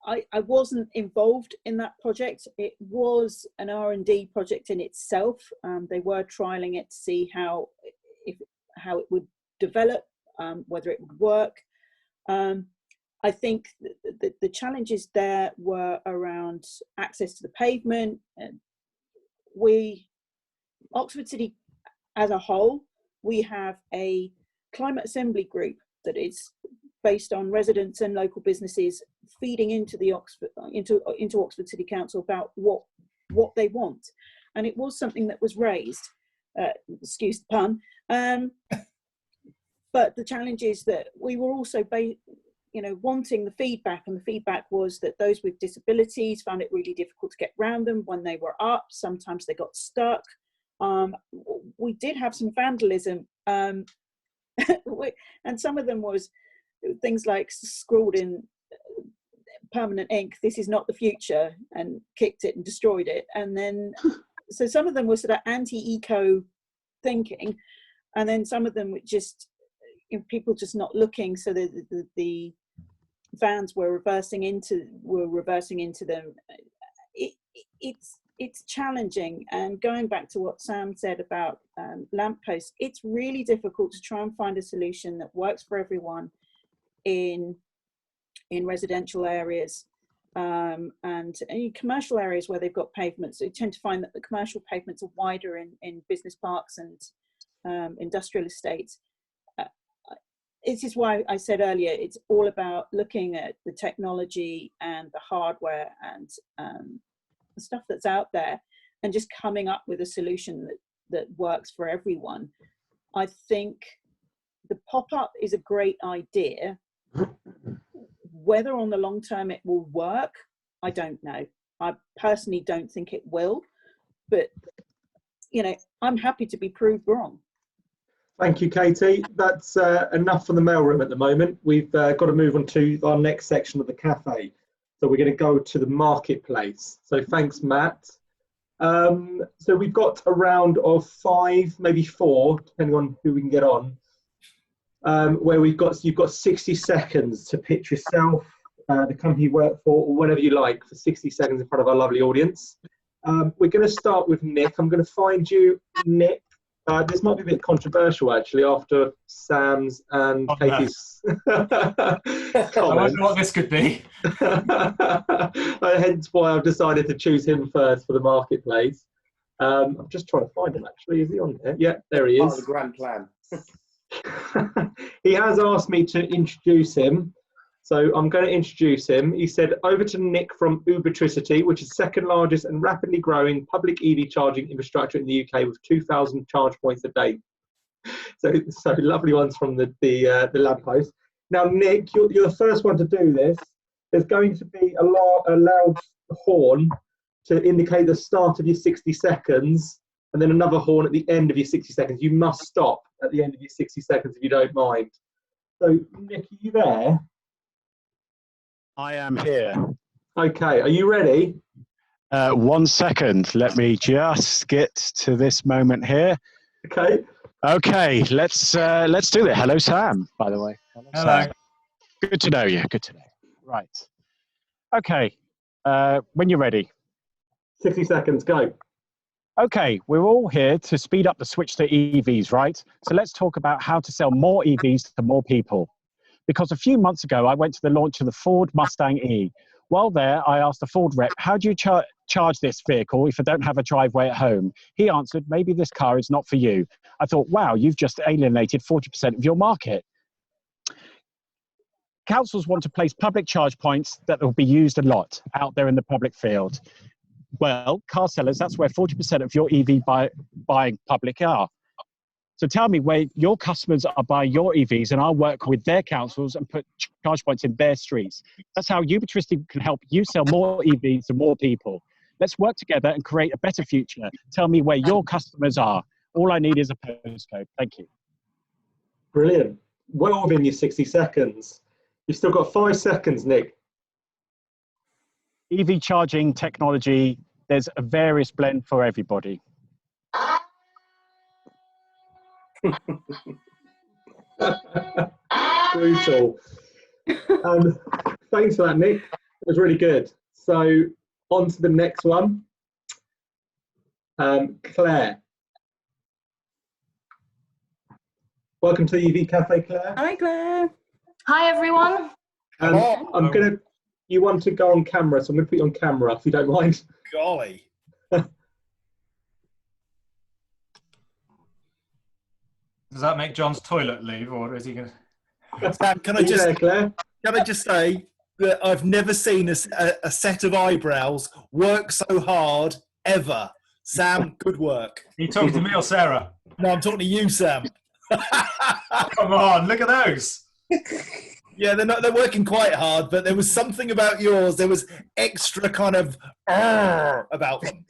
I wasn't involved in that project. It was an R&D project in itself. They were trialling it to see how it would develop, whether it would work. I think the challenges there were around access to the pavement. Oxford City as a whole, we have a climate assembly group that is based on residents and local businesses feeding into Oxford City Council about what they want. and it was something that was raised, excuse the pun, but the challenge is that we were also wanting the feedback, and the feedback was that those with disabilities found it really difficult to get around them when they were up. Sometimes they got stuck. We did have some vandalism, and some of them was things like scrawled in permanent ink, "This is not the future," and kicked it and destroyed it. And then so some of them were sort of anti-eco thinking, and then some of them were just people just not looking, so the vans were reversing into them. It's challenging. And going back to what Sam said about Lamppost, it's really difficult to try and find a solution that works for everyone in residential areas and in commercial areas where they've got pavements. So you tend to find that the commercial pavements are wider in business parks and industrial estates. This is why I said earlier, it's all about looking at the technology and the hardware and the stuff that's out there, and just coming up with a solution that works for everyone. I think the pop-up is a great idea. Whether on the long term it will work, I don't know. I personally don't think it will, but I'm happy to be proved wrong. Thank you, Katie. That's enough for the mailroom at the moment. We've got to move on to our next section of the cafe. So we're going to go to the marketplace. So thanks, Matt. So we've got a round of 5, maybe 4, depending on who we can get on, where you've got 60 seconds to pitch yourself, the company you work for, or whatever you like, for 60 seconds in front of our lovely audience. We're going to start with Nick. I'm going to find you, Nick. This might be a bit controversial, actually, after Sam's and Katie's comments. I wonder what this could be. Hence why I've decided to choose him first for the marketplace. I'm just trying to find him, actually. Is he on there? Yeah, there he is. Part of the grand plan. He has asked me to introduce him, so I'm going to introduce him. He said, over to Nick from Ubertricity, which is second largest and rapidly growing public EV charging infrastructure in the UK with 2,000 charge points a day. So lovely ones from the Lamppost. Now, Nick, you're the first one to do this. There's going to be a loud horn to indicate the start of your 60 seconds, and then another horn at the end of your 60 seconds. You must stop at the end of your 60 seconds if you don't mind. So, Nick, are you there? I am here. Okay, are you ready? 1 second. Let me just get to this moment here. Okay. Okay, let's do it. Hello, Sam, by the way. Hello. Sam. Good to know you. Good to know you. Right. Okay, when you're ready. 60 seconds, go. Okay, we're all here to speed up the switch to EVs, right? So let's talk about how to sell more EVs to more people. Because a few months ago, I went to the launch of the Ford Mustang E. While there, I asked the Ford rep, how do you charge this vehicle if I don't have a driveway at home? He answered, maybe this car is not for you. I thought, wow, you've just alienated 40% of your market. Councils want to place public charge points that will be used a lot out there in the public field. Well, car sellers, that's where 40% of your EV buying public are. So tell me where your customers are buying your EVs, and I'll work with their councils and put charge points in their streets. That's how Ubertricity can help you sell more EVs to more people. Let's work together and create a better future. Tell me where your customers are. All I need is a postcode. Thank you. Brilliant. Well within your 60 seconds. You've still got 5 seconds, Nick. EV charging technology, there's a various blend for everybody. Brutal. Thanks for that, Nick. It was really good. So on to the next one. Claire. Welcome to the EV Cafe, Claire. Hi, Claire. Hi, everyone. You want to go on camera, so I'm going to put you on camera if you don't mind. Golly. Does that make John's toilet leave, or is he going to? Sam, can I just say that I've never seen a set of eyebrows work so hard ever. Sam, good work. Are you talking to me or Sarah? No, I'm talking to you, Sam. Come on, look at those. Yeah, they're working quite hard, but there was something about yours. There was extra kind of about them.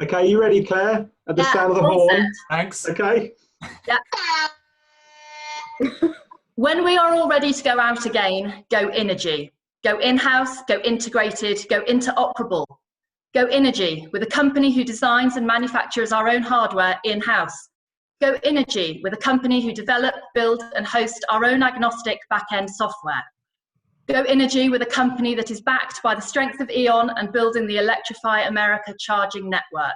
Okay, you ready, Claire? At the sound of the horn. Thanks. Okay. Yeah. When we are all ready to go out again, go Energy. Go in-house, go integrated, go interoperable. Go Energy with a company who designs and manufactures our own hardware in-house. Go Energy with a company who develop, build and host our own agnostic back-end software. Go Energy with a company that is backed by the strength of E.ON and building the Electrify America charging network.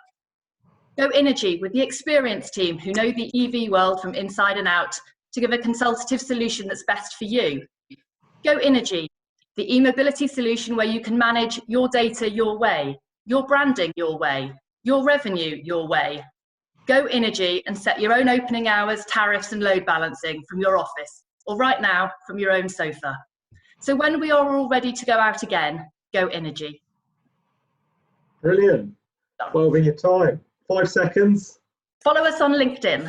Go Energy with the experienced team who know the EV world from inside and out to give a consultative solution that's best for you. Go Energy, the e-mobility solution where you can manage your data your way, your branding your way, your revenue your way. Go Energy and set your own opening hours, tariffs and load balancing from your office, or right now from your own sofa. So when we are all ready to go out again, go Energy. Brilliant. Well, in your time. 5 seconds. Follow us on LinkedIn.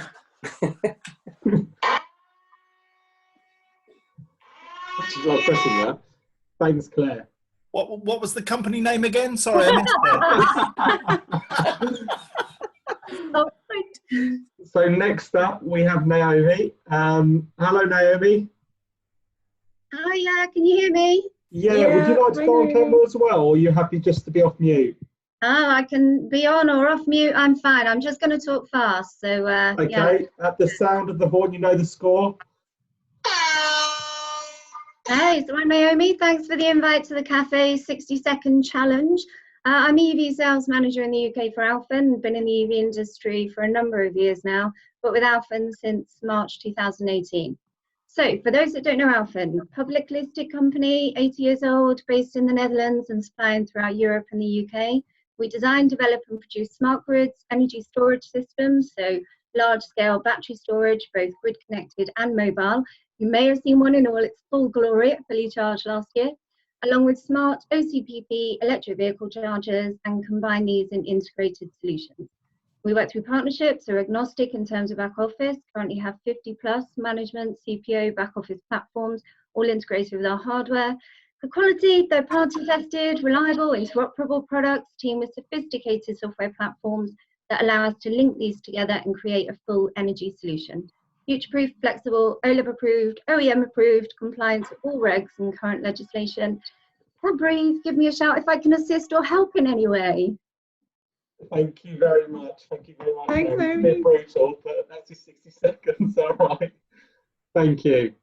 She's not pressing that. Thanks, Claire. What was the company name again? Sorry, I missed it. Oh, right. So next up, we have Naomi. Hello, Naomi. Hiya, can you hear me? Yeah, would you like to go on camera as well, or are you happy just to be off mute? Oh, I can be on or off mute. I'm fine. I'm just going to talk fast. So, okay, yeah. At the sound of the horn, you know the score. Hey, so I'm Naomi. Thanks for the invite to the Café 60-second challenge. I'm EV sales manager in the UK for Alfen. Been in the EV industry for a number of years now, but with Alfen since March 2018. So for those that don't know Alfen, public listed company, 80 years old, based in the Netherlands and supplying throughout Europe and the UK. We design, develop and produce smart grids, energy storage systems, so large scale battery storage, both grid connected and mobile. You may have seen one in all its full glory, fully charged last year, along with smart OCPP electric vehicle chargers, and combine these in integrated solutions. We work through partnerships, are agnostic in terms of back office, currently have 50 plus management, CPO, back office platforms, all integrated with our hardware. The quality, they're party tested, reliable, interoperable products, team with sophisticated software platforms that allow us to link these together and create a full energy solution. Future-proof, flexible, OLED approved, OEM approved, compliant to all regs and current legislation. Breathe, give me a shout if I can assist or help in any way. Thank you very much. Thank you very much. Thanks, It's a bit brutal, but that's your 60 seconds. All right. Thank you.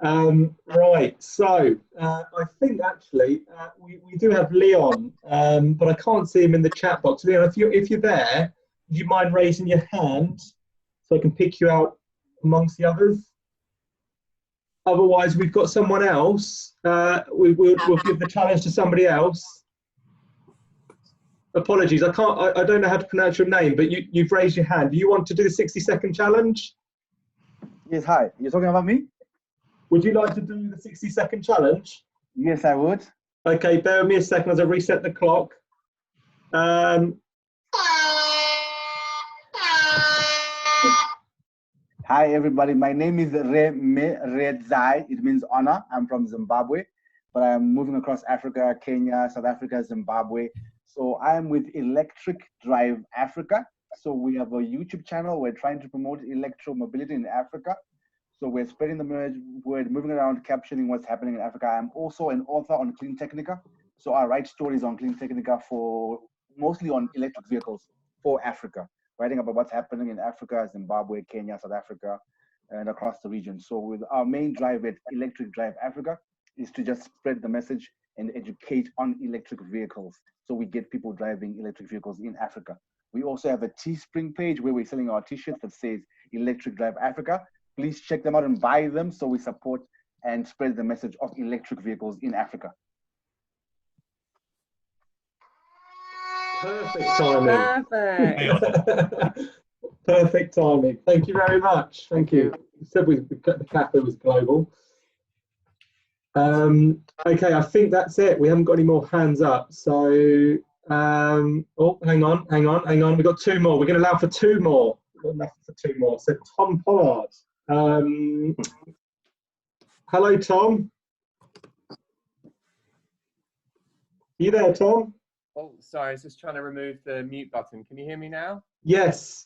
Right. So I think actually we do have Leon, but I can't see him in the chat box. Leon, if you're there, would you mind raising your hand so I can pick you out amongst the others? Otherwise, we've got someone else. We'll give the challenge to somebody else. Apologies, I don't know how to pronounce your name, but you've raised your hand. Do you want to do the 60-second challenge? Yes, hi. You're talking about me? Would you like to do the 60-second challenge? Yes, I would. Okay, bear with me a second as I reset the clock. Hi, everybody. My name is Redzai. It means honor. I'm from Zimbabwe, but I'm moving across Africa, Kenya, South Africa, Zimbabwe. So I'm with Electric Drive Africa. So we have a YouTube channel. We're trying to promote electromobility in Africa. So we're spreading the word, moving around, capturing what's happening in Africa. I'm also an author on Clean Technica. So I write stories on Clean Technica mostly on electric vehicles for Africa, writing about what's happening in Africa, Zimbabwe, Kenya, South Africa, and across the region. So with our main drive at Electric Drive Africa is to just spread the message and educate on electric vehicles. So we get people driving electric vehicles in Africa. We also have a Teespring page where we're selling our t-shirts that says Electric Drive Africa. Please check them out and buy them so we support and spread the message of electric vehicles in Africa. Perfect timing. Perfect. Perfect timing. Thank you very much. Thank you. You said the cafe was global. Okay, I think that's it. We haven't got any more hands up. So Oh, hang on. We've got two more. We're going to allow for two more. We've got enough for two more. So Tom Pollard. Hello, Tom. You there, Tom? Oh, sorry, I was just trying to remove the mute button. Can you hear me now? Yes.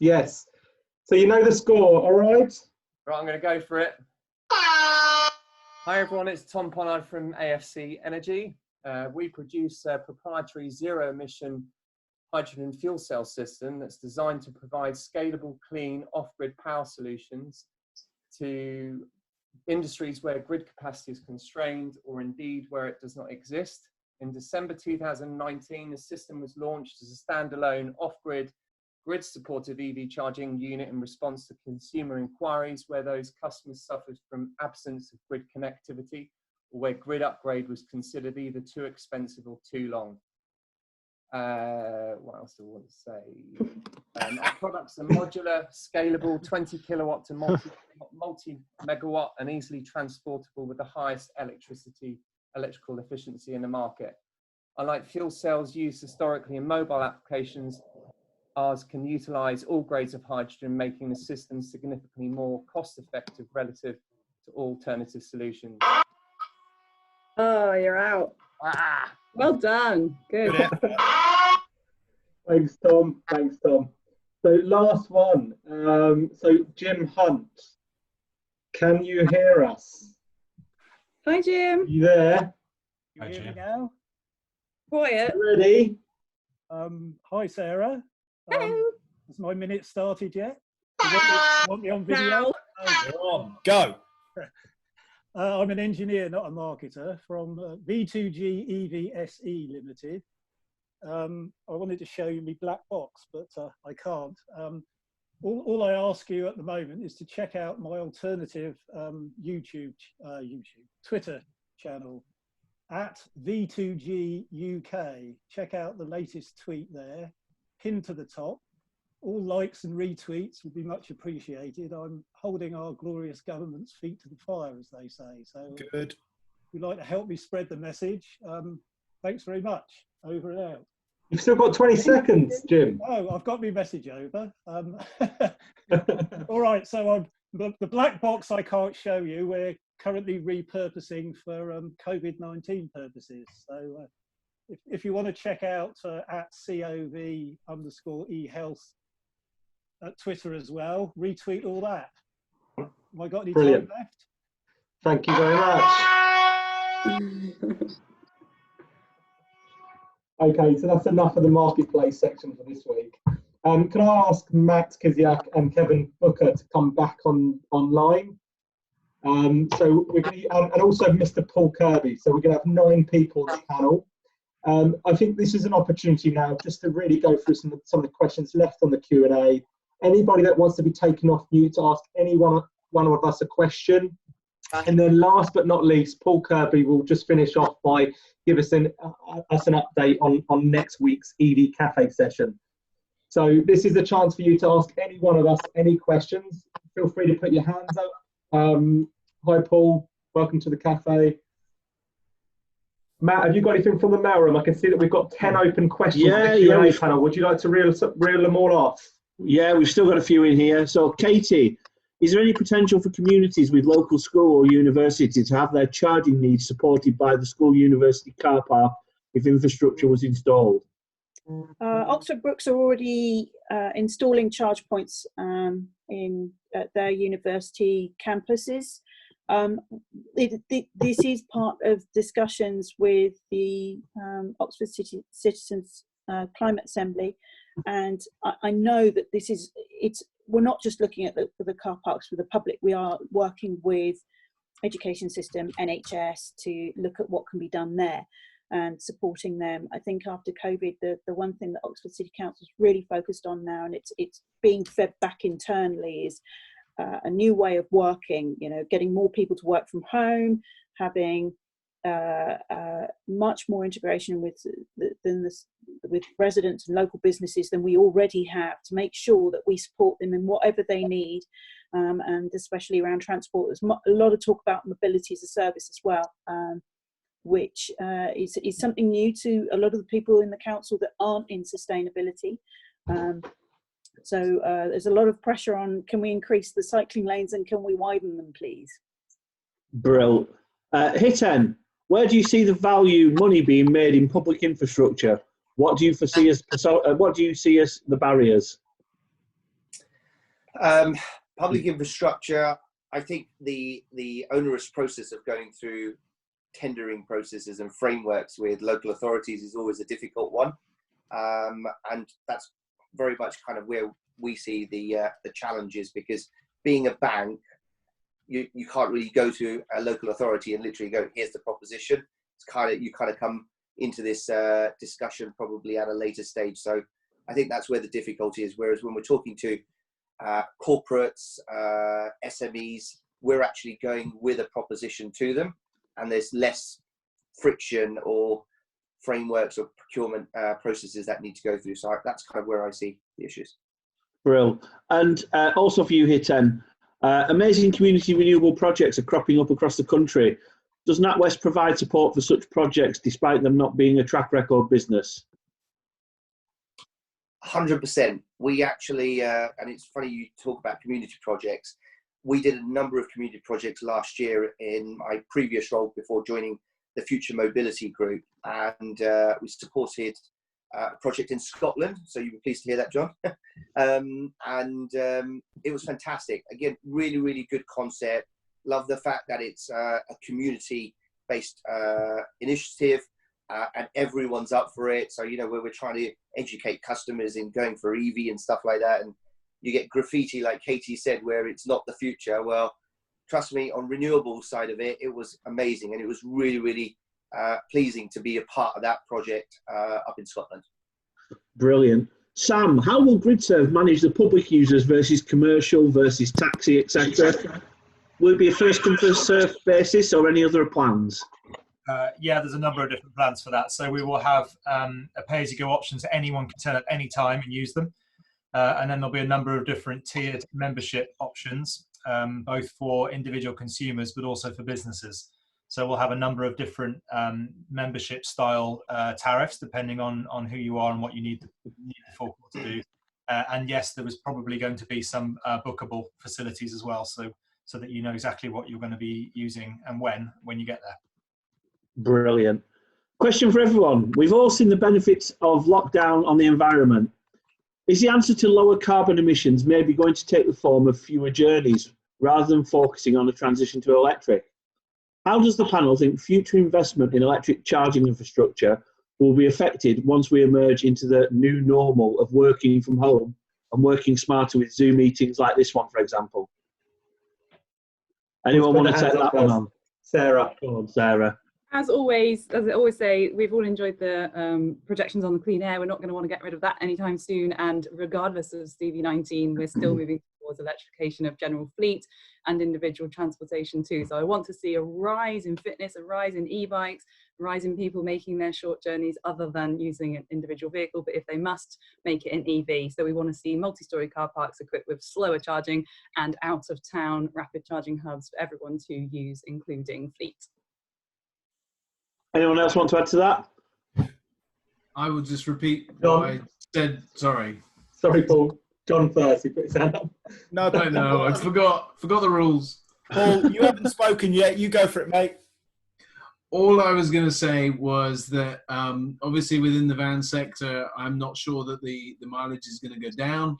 So you know the score, all right? Right, I'm going to go for it. Hi, everyone. It's Tom Pollard from EVSE Energy. We produce a proprietary zero-emission hydrogen fuel cell system that's designed to provide scalable, clean, off-grid power solutions to industries where grid capacity is constrained or indeed where it does not exist. In December 2019, the system was launched as a standalone off-grid, grid-supported EV charging unit in response to consumer inquiries where those customers suffered from absence of grid connectivity or where grid upgrade was considered either too expensive or too long. What else do I want to say? Our products are modular, scalable, 20 kilowatt to multi-megawatt and easily transportable with the highest electrical efficiency in the market. Unlike fuel cells used historically in mobile applications, ours can utilize all grades of hydrogen, making the system significantly more cost-effective relative to alternative solutions. Oh, you're out. Well done. Good. Thanks, Tom. So last one. So Jim Hunt, can you hear us? Hi, Jim. You there? You hear me now? Quiet. Ready? Hi, Sarah. Hello. Has my minute started yet? You want me on video? Now. On, go. I'm an engineer, not a marketer, from V2G EVSE Limited. I wanted to show you my black box, but I can't. All I ask you at the moment is to check out my alternative Twitter channel at V2G UK. Check out the latest tweet there, pinned to the top. All likes and retweets would be much appreciated. I'm holding our glorious government's feet to the fire, as they say. So good. If you'd like to help me spread the message, thanks very much. Over and out. You've still got 20 seconds, Jim. Oh, I've got my message over. All right, so the black box I can't show you. We're currently repurposing for COVID-19 purposes. So if you want to check out at COV_eHealth at Twitter as well, retweet all that. Have I got any time left? Thank you very much. Okay, so that's enough of the marketplace section for this week. Can I ask Matt Kiziak and Kevin Booker to come back online? So we're going to, and also Mr. Paul Kirby. So we're going to have 9 people on the panel. I think this is an opportunity now just to really go through some of the questions left on the Q&A. Anybody that wants to be taken off mute to ask any one of us a question. And then last but not least, Paul Kirby will just finish off by give us an update on next week's EV Cafe session. So this is a chance for you to ask any one of us any questions. Feel free to put your hands up. Hi, Paul. Welcome to the cafe. Matt, have you got anything from the mailroom? I can see that we've got 10 open questions in the Q&A panel. Would you like to reel them all off? Yeah, we've still got a few in here. So, Katie, is there any potential for communities with local school or university to have their charging needs supported by the school university car park if infrastructure was installed? Oxford Brookes are already installing charge points at their university campuses. This is part of discussions with the Oxford Citizens Climate Assembly, and I know that we're not just looking at the car parks for the public. We are working with education system, NHS, to look at what can be done there and supporting them. I think after COVID, the one thing that Oxford City Council is really focused on now, and it's being fed back internally, is a new way of working, getting more people to work from home, having much more integration with residents and local businesses than we already have, to make sure that we support them in whatever they need, and especially around transport. There's a lot of talk about mobility as a service as well. which is something new to a lot of the people in the council that aren't in sustainability. So there's a lot of pressure on, can we increase the cycling lanes and can we widen them, please? Brill. Hiten, where do you see the value money being made in public infrastructure? What do you foresee as the barriers? Public infrastructure, I think the onerous process of going through tendering processes and frameworks with local authorities is always a difficult one, and that's very much kind of where we see the challenges, because being a bank, you can't really go to a local authority and literally go, here's the proposition. It's you kind of come into this discussion probably at a later stage. So I think that's where the difficulty is. Whereas when we're talking to corporates, SMEs, we're actually going with a proposition to them, and there's less friction or frameworks or procurement processes that need to go through. So that's kind of where I see the issues. Brill. And also for you, Hiten, amazing community renewable projects are cropping up across the country. Does NatWest provide support for such projects despite them not being a track record business? 100%. We actually, and it's funny you talk about community projects. We did a number of community projects last year in my previous role before joining the Future Mobility Group, and we supported a project in Scotland. So you were pleased to hear that, John. It was fantastic. Again, really, really good concept. Love the fact that it's a community-based initiative, and everyone's up for it. So, where we're trying to educate customers in going for EV and stuff like that. And you get graffiti, like Katie said, where it's not the future. Well, trust me, on renewable side of it, it was amazing. And it was really, really pleasing to be a part of that project up in Scotland. Brilliant. Sam, how will GridServe manage the public users versus commercial versus taxi, etc.? Will it be a first come first served basis or any other plans? Yeah, there's a number of different plans for that. So we will have a pay-as-you-go option, so anyone can turn at any time and use them. And then there'll be a number of different tiered membership options, both for individual consumers, but also for businesses. So we'll have a number of different membership style tariffs, depending on who you are and what you need the forecourt to do. And yes, there was probably going to be some bookable facilities as well, so that you know exactly what you're going to be using and when you get there. Brilliant. Question for everyone. We've all seen the benefits of lockdown on the environment. Is the answer to lower carbon emissions maybe going to take the form of fewer journeys rather than focusing on the transition to electric? How does the panel think future investment in electric charging infrastructure will be affected once we emerge into the new normal of working from home and working smarter with Zoom meetings like this one, for example? Anyone want to take that one on? Sarah. Go on, Sarah. As I always say, we've all enjoyed the projections on the clean air. We're not going to want to get rid of that anytime soon. And regardless of CV19, we're still moving towards electrification of general fleet and individual transportation too. So I want to see a rise in fitness, a rise in e-bikes, a rise in people making their short journeys other than using an individual vehicle, but if they must, make it an EV. So we want to see multi-storey car parks equipped with slower charging and out-of-town rapid charging hubs for everyone to use, including fleet. Anyone else want to add to that? I will just repeat what I said. Sorry. Sorry, Paul. John first. He put his hand up. No, I forgot the rules. Paul, you haven't spoken yet. You go for it, mate. All I was going to say was that obviously within the van sector, I'm not sure that the mileage is going to go down.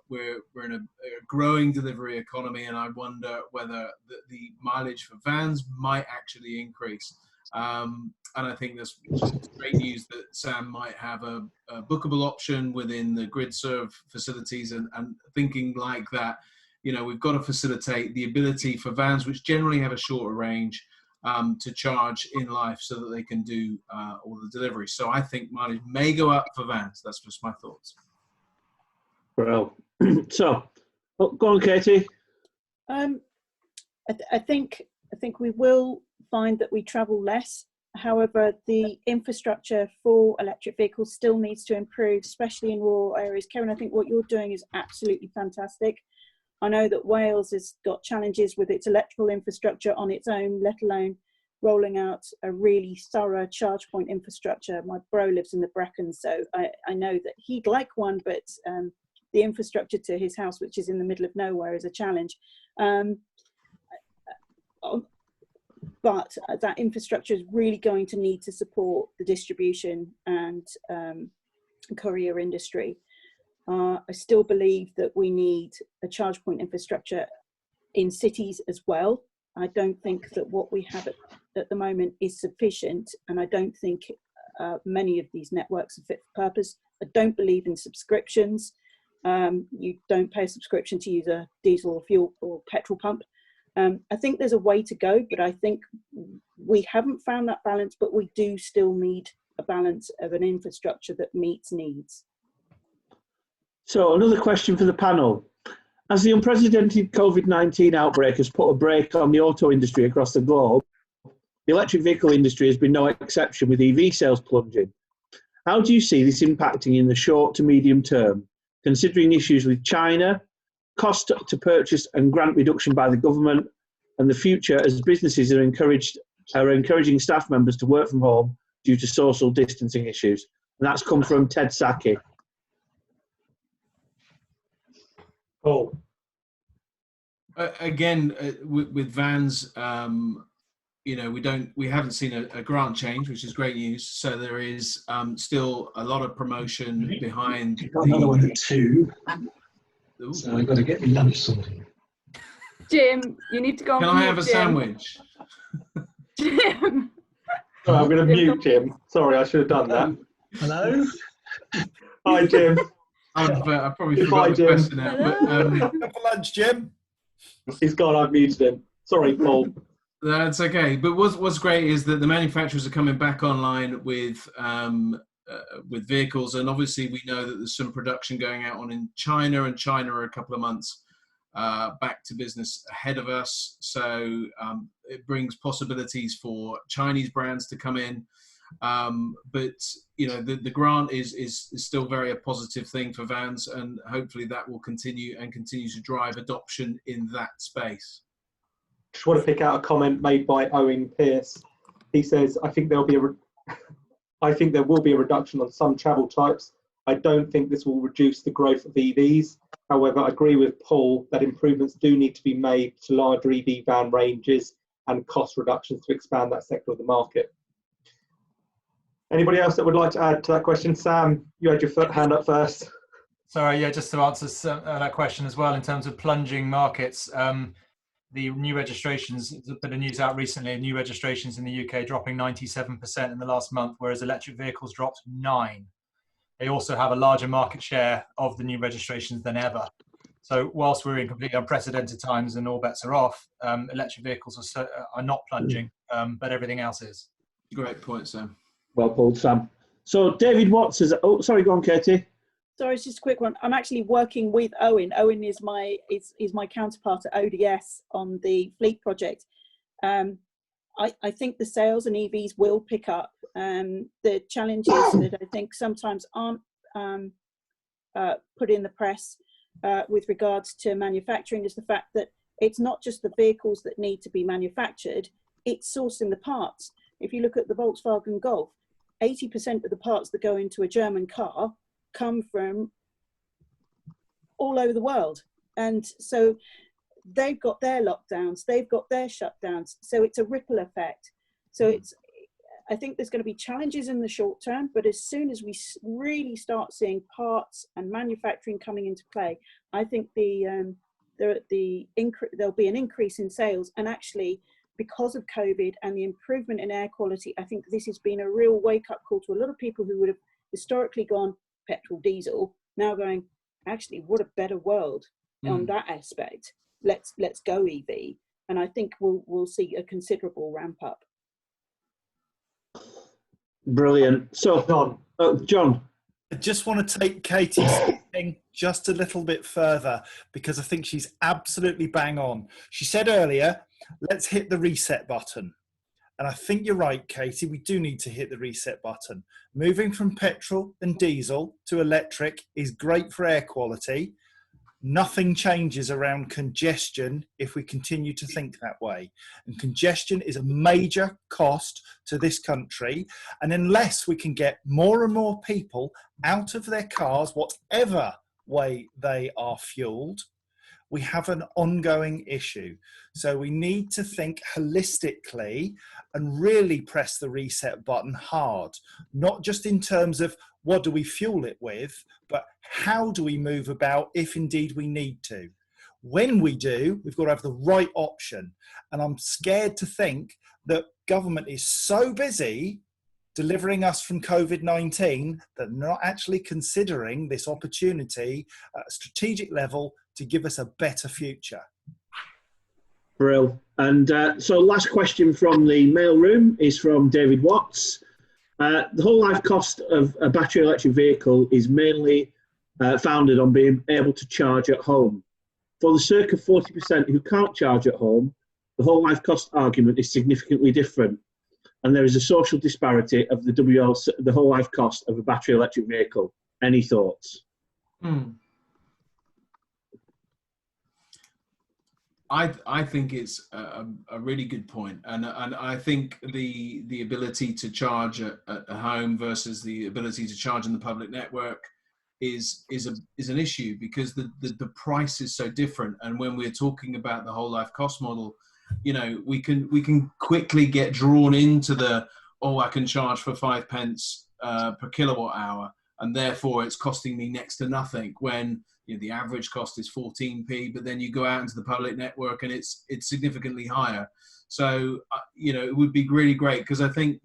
We're in a growing delivery economy, and I wonder whether the mileage for vans might actually increase. And I think that's great news that Sam might have a bookable option within the GridServe facilities, and thinking like that, we've got to facilitate the ability for vans, which generally have a shorter range, to charge in life so that they can do all the deliveries. So I think mileage may go up for vans. That's just my thoughts. Well, so go on, Katie. I think we will find that we travel less. However, the infrastructure for electric vehicles still needs to improve, especially in rural areas. Karen, I think what you're doing is absolutely fantastic. I know that Wales has got challenges with its electrical infrastructure on its own, let alone rolling out a really thorough charge point infrastructure. My bro lives in the Bracken, so I know that he'd like one, but the infrastructure to his house, which is in the middle of nowhere, is a challenge. But that infrastructure is really going to need to support the distribution and courier industry. I still believe that we need a charge point infrastructure in cities as well. I don't think that what we have at the moment is sufficient, and I don't think many of these networks are fit for purpose. I don't believe in subscriptions. You don't pay a subscription to use a diesel or fuel or petrol pump. I think there's a way to go, but I think we haven't found that balance, but we do still need a balance of an infrastructure that meets needs. So another question for the panel. As the unprecedented COVID-19 outbreak has put a brake on the auto industry across the globe, the electric vehicle industry has been no exception, with EV sales plunging. How do you see this impacting in the short to medium term, considering issues with China, cost to purchase and grant reduction by the government, and the future as businesses are encouraging staff members to work from home due to social distancing issues? And that's come from Ted Saki. Paul. Again, with vans, you know, we haven't seen a grant change, which is great news. So there is still a lot of promotion behind. I've got another one at 2. So I've got to get my lunch sorted. Jim, you need to go on Can mute, I have a Jim. sandwich? Jim. Sorry, I'm going to mute Jim. Sorry, I should have done that. Hello? Hi, Jim. I probably Goodbye, forgot the Jim. question now. But, For lunch, Jim. He's gone, I've muted him. Sorry, Paul. That's okay. But what's great is that the manufacturers are coming back online with vehicles, and obviously we know that there's some production going out on in China, and China are a couple of months back to business ahead of us. So it brings possibilities for Chinese brands to come in. But you know, the grant is still very a positive thing for vans, and hopefully that will continue to drive adoption in that space. Just want to pick out a comment made by Owen Pearce. He says, I think there will be a reduction on some travel types. I don't think this will reduce the growth of EVs. However, I agree with Paul that improvements do need to be made to larger EV van ranges and cost reductions to expand that sector of the market. Anybody else that would like to add to that question? Sam, you had your hand up first. Sorry, yeah, just to answer that question as well, in terms of plunging markets, the new registrations, there's a bit of news out recently, new registrations in the UK dropping 97% in the last month, whereas electric vehicles dropped 9%. They also have a larger market share of the new registrations than ever. So whilst we're in completely unprecedented times and all bets are off, electric vehicles are not plunging, but everything else is. Great point, Sam. Well pulled, Sam. So David Watts is, oh, sorry, go on, Katie. Sorry, it's just a quick one. I'm actually working with Owen. Owen is my counterpart at ODS on the fleet project. I think the sales and EVs will pick up. The challenges that I think sometimes aren't put in the press with regards to manufacturing is the fact that it's not just the vehicles that need to be manufactured, it's sourcing the parts. If you look at the Volkswagen Golf, 80% of the parts that go into a German car come from all over the world. And so they've got their lockdowns, they've got their shutdowns. So it's a ripple effect. So I think there's going to be challenges in the short term, but as soon as we really start seeing parts and manufacturing coming into play, I think there'll be an increase in sales. And actually, because of COVID and the improvement in air quality, I think this has been a real wake-up call to a lot of people who would have historically gone petrol, diesel, now going, actually, what a better world on that aspect. Let's go EV. And I think we'll see a considerable ramp up. Brilliant. So, John. I just want to take Katie's thing just a little bit further, because I think she's absolutely bang on. She said earlier, let's hit the reset button. And I think you're right, Katie, we do need to hit the reset button. Moving from petrol and diesel to electric is great for air quality. Nothing changes around congestion if we continue to think that way. And congestion is a major cost to this country. And unless we can get more and more people out of their cars, whatever way they are fueled, we have an ongoing issue. So we need to think holistically and really press the reset button hard, not just in terms of what do we fuel it with, but how do we move about if indeed we need to. When we do, we've got to have the right option. And I'm scared to think that government is so busy delivering us from COVID-19 that they're not actually considering this opportunity at a strategic level to give us a better future. Brill. And so last question from the mailroom is from David Watts. The whole life cost of a battery electric vehicle is mainly founded on being able to charge at home. For the circa 40% who can't charge at home, the whole life cost argument is significantly different. And there is a social disparity of the whole life cost of a battery electric vehicle. Any thoughts? I think it's a really good point, and I think the ability to charge at home versus the ability to charge in the public network is an issue, because the price is so different. And when we're talking about the whole life cost model, you know, we can quickly get drawn into I can charge for 5 pence per kilowatt hour, and therefore it's costing me next to nothing, when the average cost is 14p, but then you go out into the public network and it's significantly higher. So, it would be really great, because I think,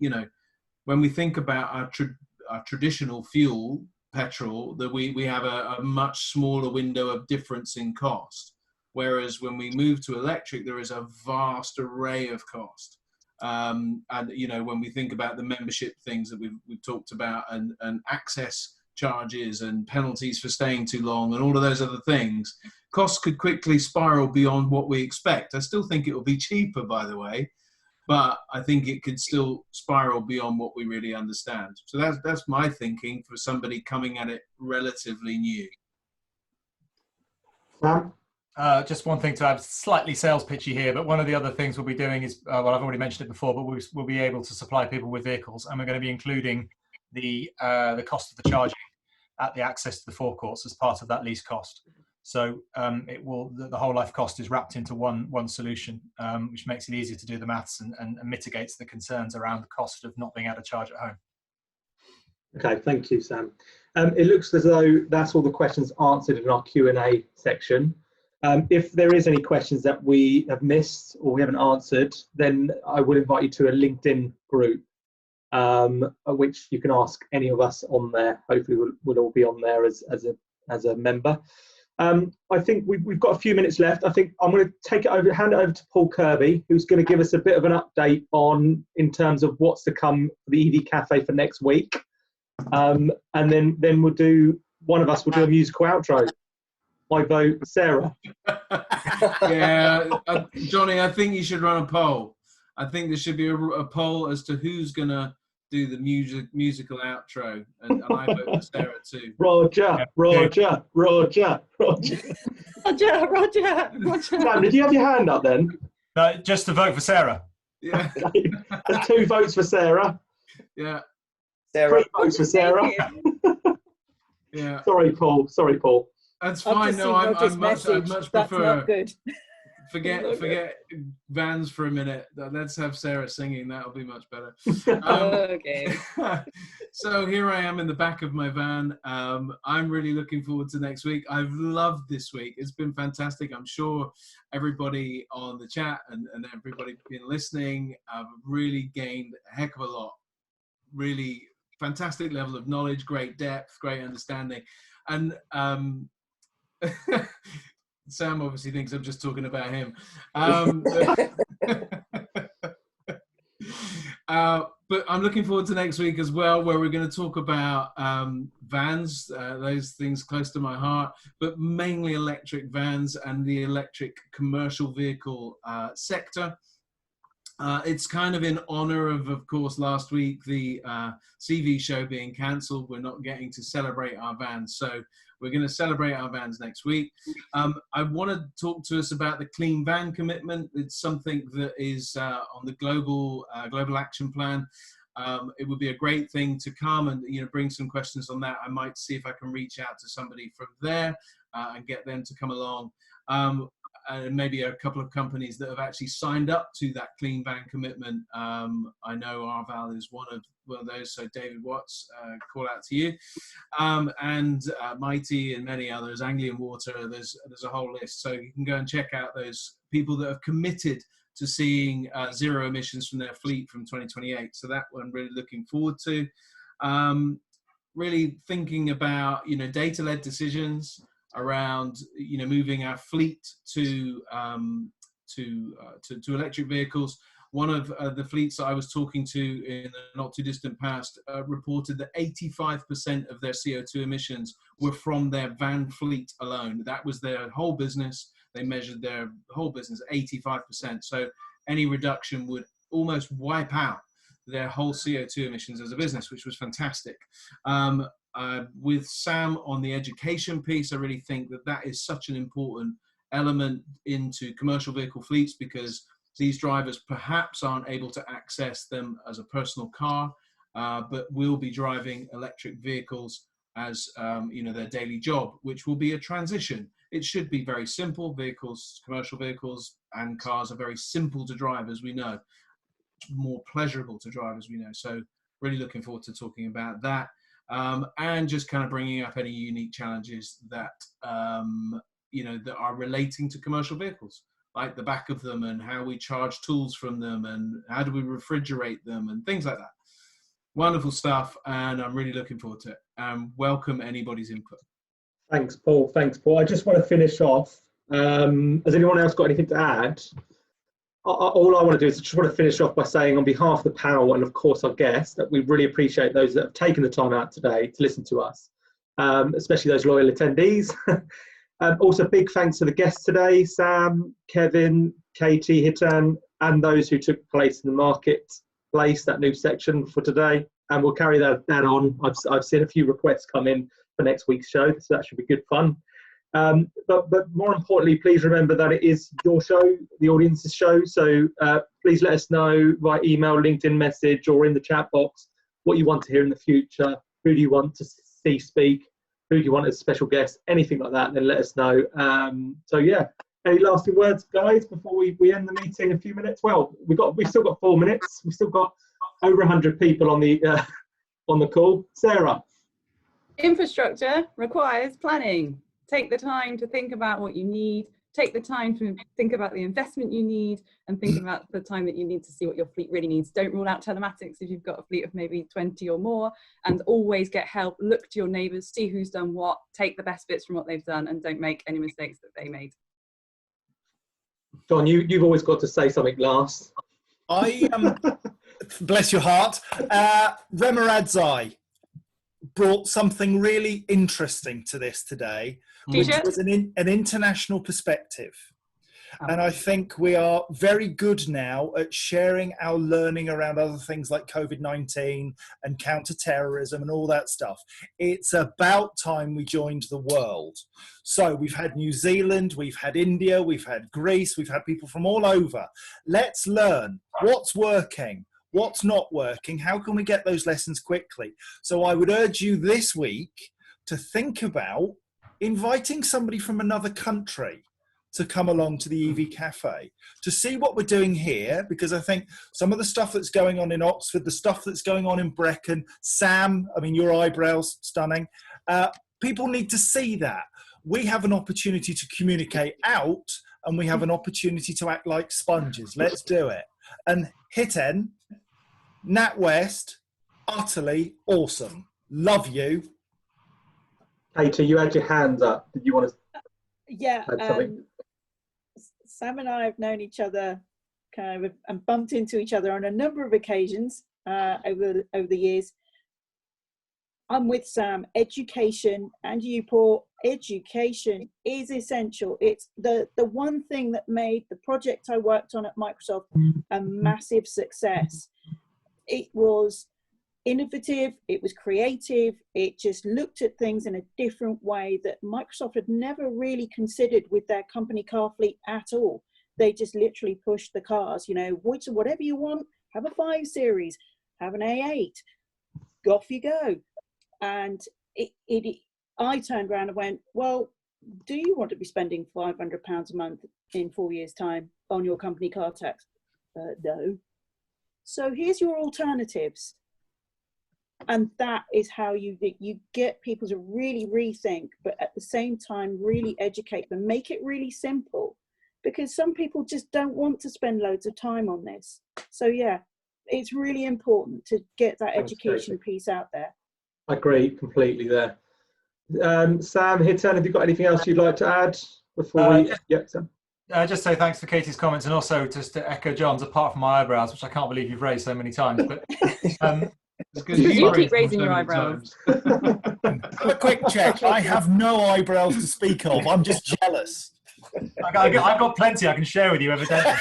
when we think about our traditional fuel, petrol, that we have a much smaller window of difference in cost. Whereas when we move to electric, there is a vast array of cost. And, when we think about the membership things that we've talked about, and access charges and penalties for staying too long and all of those other things, costs could quickly spiral beyond what we expect. I still think it will be cheaper, by the way, but I think it could still spiral beyond what we really understand. So that's my thinking for somebody coming at it relatively new. Sam? Just one thing to add, slightly sales pitchy here, but one of the other things we'll be doing is, I've already mentioned it before, but we'll be able to supply people with vehicles, and we're going to be including the cost of the charging at the access to the forecourts as part of that lease cost. So the whole life cost is wrapped into one solution, which makes it easier to do the maths and mitigates the concerns around the cost of not being able to charge at home. Okay, thank you, Sam. It looks as though that's all the questions answered in our Q&A section. If there is any questions that we have missed or we haven't answered, then I will invite you to a LinkedIn group, which you can ask any of us on there. Hopefully we'll all be on there as a member. I think we've got a few minutes left. I think I'm going to hand it over to Paul Kirby, who's going to give us a bit of an update in terms of what's to come for the EV Cafe for next week. And then one of us will do a musical outro. I vote Sarah. Yeah, Johnny, I think you should run a poll. I think there should be a poll as to who's going to do the musical outro, and I vote for Sarah too. Roger. Sam, did you have your hand up then? No, just to vote for Sarah. Yeah. There's 2 votes for Sarah. Yeah. Sarah. 3 votes for Sarah. Yeah. Sorry, Paul. That's fine. No, I'd much prefer. Good. Forget vans for a minute. Let's have Sarah singing. That'll be much better. Okay. So here I am in the back of my van. I'm really looking forward to next week. I've loved this week. It's been fantastic. I'm sure everybody on the chat and everybody been listening have really gained a heck of a lot. Really fantastic level of knowledge, great depth, great understanding. And Sam obviously thinks I'm just talking about him. But I'm looking forward to next week as well, where we're going to talk about vans, those things close to my heart, but mainly electric vans and the electric commercial vehicle sector. It's kind of in honor of course, last week, the CV show being cancelled. We're not getting to celebrate our vans. So we're going to celebrate our vans next week. I want to talk to us about the Clean Van Commitment. It's something that is on the global action plan. It would be a great thing to come and bring some questions on that. I might see if I can reach out to somebody from there and get them to come along. And maybe a couple of companies that have actually signed up to that Clean Van Commitment. I know Arval is one of those, so David Watts, call out to you. And Mighty and many others, Anglian Water, there's a whole list. So you can go and check out those people that have committed to seeing zero emissions from their fleet from 2028. So that one I'm really looking forward to. Really thinking about, data-led decisions around, moving our fleet to electric vehicles. One of the fleets that I was talking to in the not too distant past reported that 85% of their CO2 emissions were from their van fleet alone. That was their whole business. They measured their whole business 85%. So any reduction would almost wipe out their whole CO2 emissions as a business, which was fantastic. With Sam on the education piece, I really think that is such an important element into commercial vehicle fleets, because these drivers perhaps aren't able to access them as a personal car, but will be driving electric vehicles as their daily job, which will be a transition. It should be very simple. Vehicles, commercial vehicles and cars are very simple to drive, as we know, more pleasurable to drive, as we know. So really looking forward to talking about that. And just kind of bringing up any unique challenges that, that are relating to commercial vehicles, like the back of them and how we charge tools from them and how do we refrigerate them and things like that. Wonderful stuff, and I'm really looking forward to it. Welcome anybody's input. Thanks, Paul. Thanks, Paul. I just want to finish off. Has anyone else got anything to add? All I want to do is just want to finish off by saying, on behalf of the panel and of course our guests, that we really appreciate those that have taken the time out today to listen to us, especially those loyal attendees. Also, big thanks to the guests today, Sam, Kevin, Katie, Hiten, and those who took place in the marketplace, that new section for today. And we'll carry that on. I've seen a few requests come in for next week's show, so that should be good fun. But more importantly, please remember that it is your show, the audience's show. So please let us know via email, LinkedIn message, or in the chat box what you want to hear in the future. Who do you want to see speak? Who do you want as special guests? Anything like that, then let us know. So yeah, any lasting words, guys, before we end the meeting in a few minutes? Well, we've still got 4 minutes. We've still got over 100 people on the call. Sarah. Infrastructure requires planning. Take the time to think about what you need, take the time to think about the investment you need, and think about the time that you need to see what your fleet really needs. Don't rule out telematics if you've got a fleet of maybe 20 or more, and always get help. Look to your neighbours, see who's done what, take the best bits from what they've done, and don't make any mistakes that they made. John, you've always got to say something last. Bless your heart. Remaradzai brought something really interesting to this today, which was an international perspective. And I think we are very good now at sharing our learning around other things like COVID-19 and counter-terrorism and all that stuff. It's about time we joined the world. So we've had New Zealand, we've had India, we've had Greece, we've had people from all over. Let's learn what's working, what's not working, how can we get those lessons quickly. So I would urge you this week to think about inviting somebody from another country to come along to the EV Cafe, to see what we're doing here, because I think some of the stuff that's going on in Oxford, the stuff that's going on in Bracken, Sam, I mean, your eyebrows, stunning. People need to see that. We have an opportunity to communicate out, and we have an opportunity to act like sponges. Let's do it. And Hiten, NatWest, utterly awesome. Love you. Katie, you had your hands up. Did you want to Yeah, add something? Sam and I have known each other kind of and bumped into each other on a number of occasions over the years. I'm with Sam. Education, and you, Paul, education is essential. It's the one thing that made the project I worked on at Microsoft a massive success. It was innovative, it was creative, it just looked at things in a different way that Microsoft had never really considered with their company car fleet at all. They just literally pushed the cars, you know, whatever you want, have a 5 Series, have an A8, off you go. And I turned around and went, well, do you want to be spending £500 a month in 4 years' time on your company car tax? No. So here's your alternatives. And that is how you get people to really rethink, but at the same time, really educate them, make it really simple, because some people just don't want to spend loads of time on this. So yeah, it's really important to get that education piece out there. I agree completely there. Sam, Hiten, have you got anything else you'd like to add before we... Sam. Just say thanks for Katie's comments, and also just to echo John's, apart from my eyebrows, which I can't believe you've raised so many times. But because you keep raising your eyebrows. A quick check. I have no eyebrows to speak of. I'm just jealous. I've got plenty I can share with you, evidently.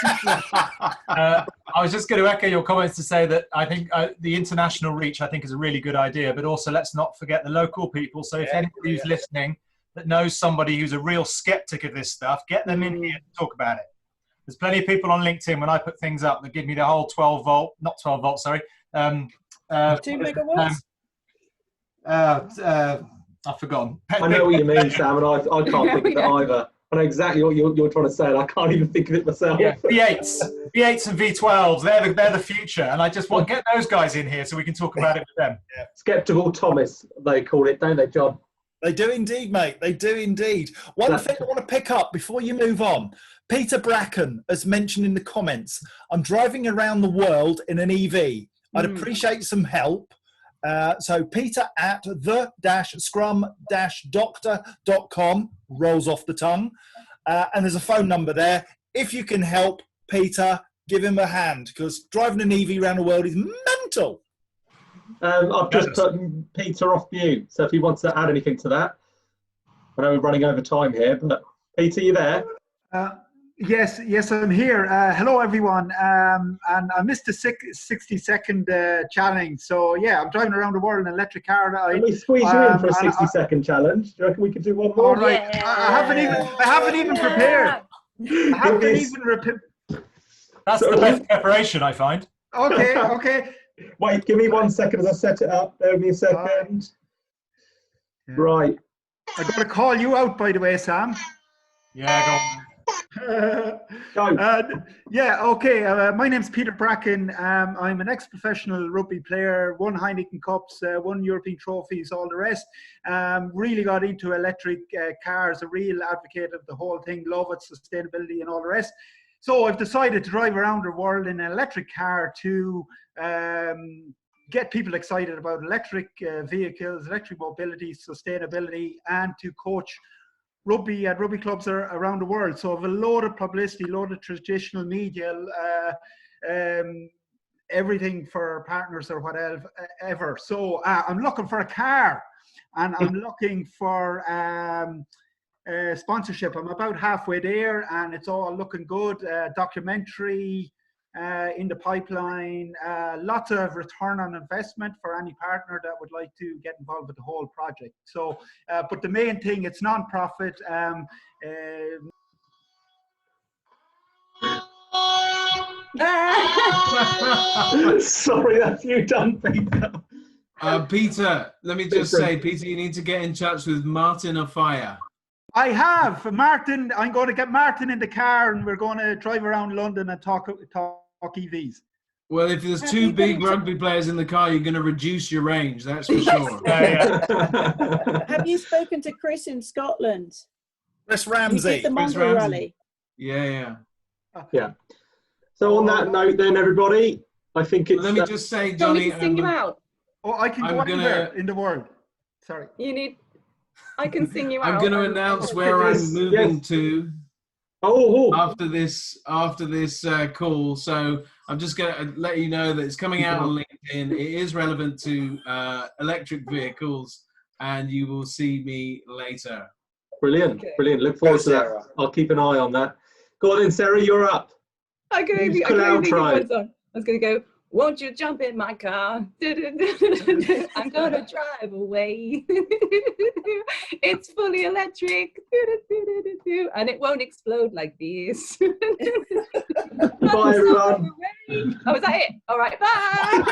I was just going to echo your comments to say that I think the international reach, I think, is a really good idea, but also let's not forget the local people. So if anybody who's listening that knows somebody who's a real skeptic of this stuff, get them in here to talk about it. There's plenty of people on LinkedIn when I put things up that give me the whole 12 volt, not 12 volt, sorry. 2 megawatts? I've forgotten. I know what you mean, Sam, and I can't think of it either. I know exactly what you're trying to say, and I can't even think of it myself. Yeah, V8s and V12s, they're the future, and I just want to get those guys in here so we can talk about it with them. Yeah. Skeptical Thomas, they call it, don't they, John? They do indeed, mate. They do indeed. One thing I want to pick up before you move on. Peter Bracken has mentioned in the comments, I'm driving around the world in an EV. I'd appreciate some help. So Peter at the-scrum-doctor.com, rolls off the tongue. And there's a phone number there. If you can help Peter, give him a hand, because driving an EV around the world is mental. I've just put Peter off mute, so if he wants to add anything to that. I know we're running over time here, but Peter, you there? Yes, I'm here. Hello, everyone. And I missed the 60-second challenge. So, yeah, I'm driving around the world in an electric car. Can we squeeze you in for a 60-second challenge? Do you reckon we could do one more? All right. Yeah. I haven't even prepared. That's the best preparation, I find. Okay. Wait, give me 1 second as I set it up. Bear with me a second. Right. I got to call you out, by the way, Sam. Yeah, go on. My name's Peter Bracken. I'm an ex-professional rugby player, won Heineken Cups, won European trophies, all the rest. Really got into electric cars, a real advocate of the whole thing, love it, sustainability and all the rest. So I've decided to drive around the world in an electric car to get people excited about electric vehicles, electric mobility, sustainability, and to coach rugby at rugby clubs around the world. So I have a load of publicity, a load of traditional media, everything for partners or whatever. So I'm looking for a car, and I'm looking for sponsorship. I'm about halfway there, and it's all looking good. Documentary in the pipeline, lots of return on investment for any partner that would like to get involved with the whole project. So, but the main thing, it's non-profit. Sorry, that's you done, Peter. Peter, let me just say, Peter, you need to get in touch with Martin Afire. I have Martin. I'm going to get Martin in the car, and we're going to drive around London and talk EVs. Well, if there's two big rugby players in the car, you're going to reduce your range. That's for sure. Have you spoken to Chris in Scotland? Chris Ramsey. The Monster Rally. Yeah. So on that note, then everybody, I think it's. Let me just say, Johnny. Sing you out. Oh, I can go anywhere in the world. Sorry. I can sing you out. I'm going to announce where I'm moving to after this call. So I'm just going to let you know that it's coming out on LinkedIn. It is relevant to electric vehicles, and you will see me later. Brilliant, Okay. brilliant. Look forward Go, to that. Sarah. I'll keep an eye on that. Go on then, Sarah, you're up. I can only Musical think of outro. one song. I was going to go, won't you jump in my car? I'm going to drive away. It's fully electric. And it won't explode like these. Bye, everyone. Oh, is that it? All right, bye.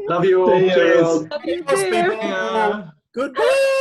Love you all. See you, Cheers. everyone. Love you Cheers, too. people. Goodbye.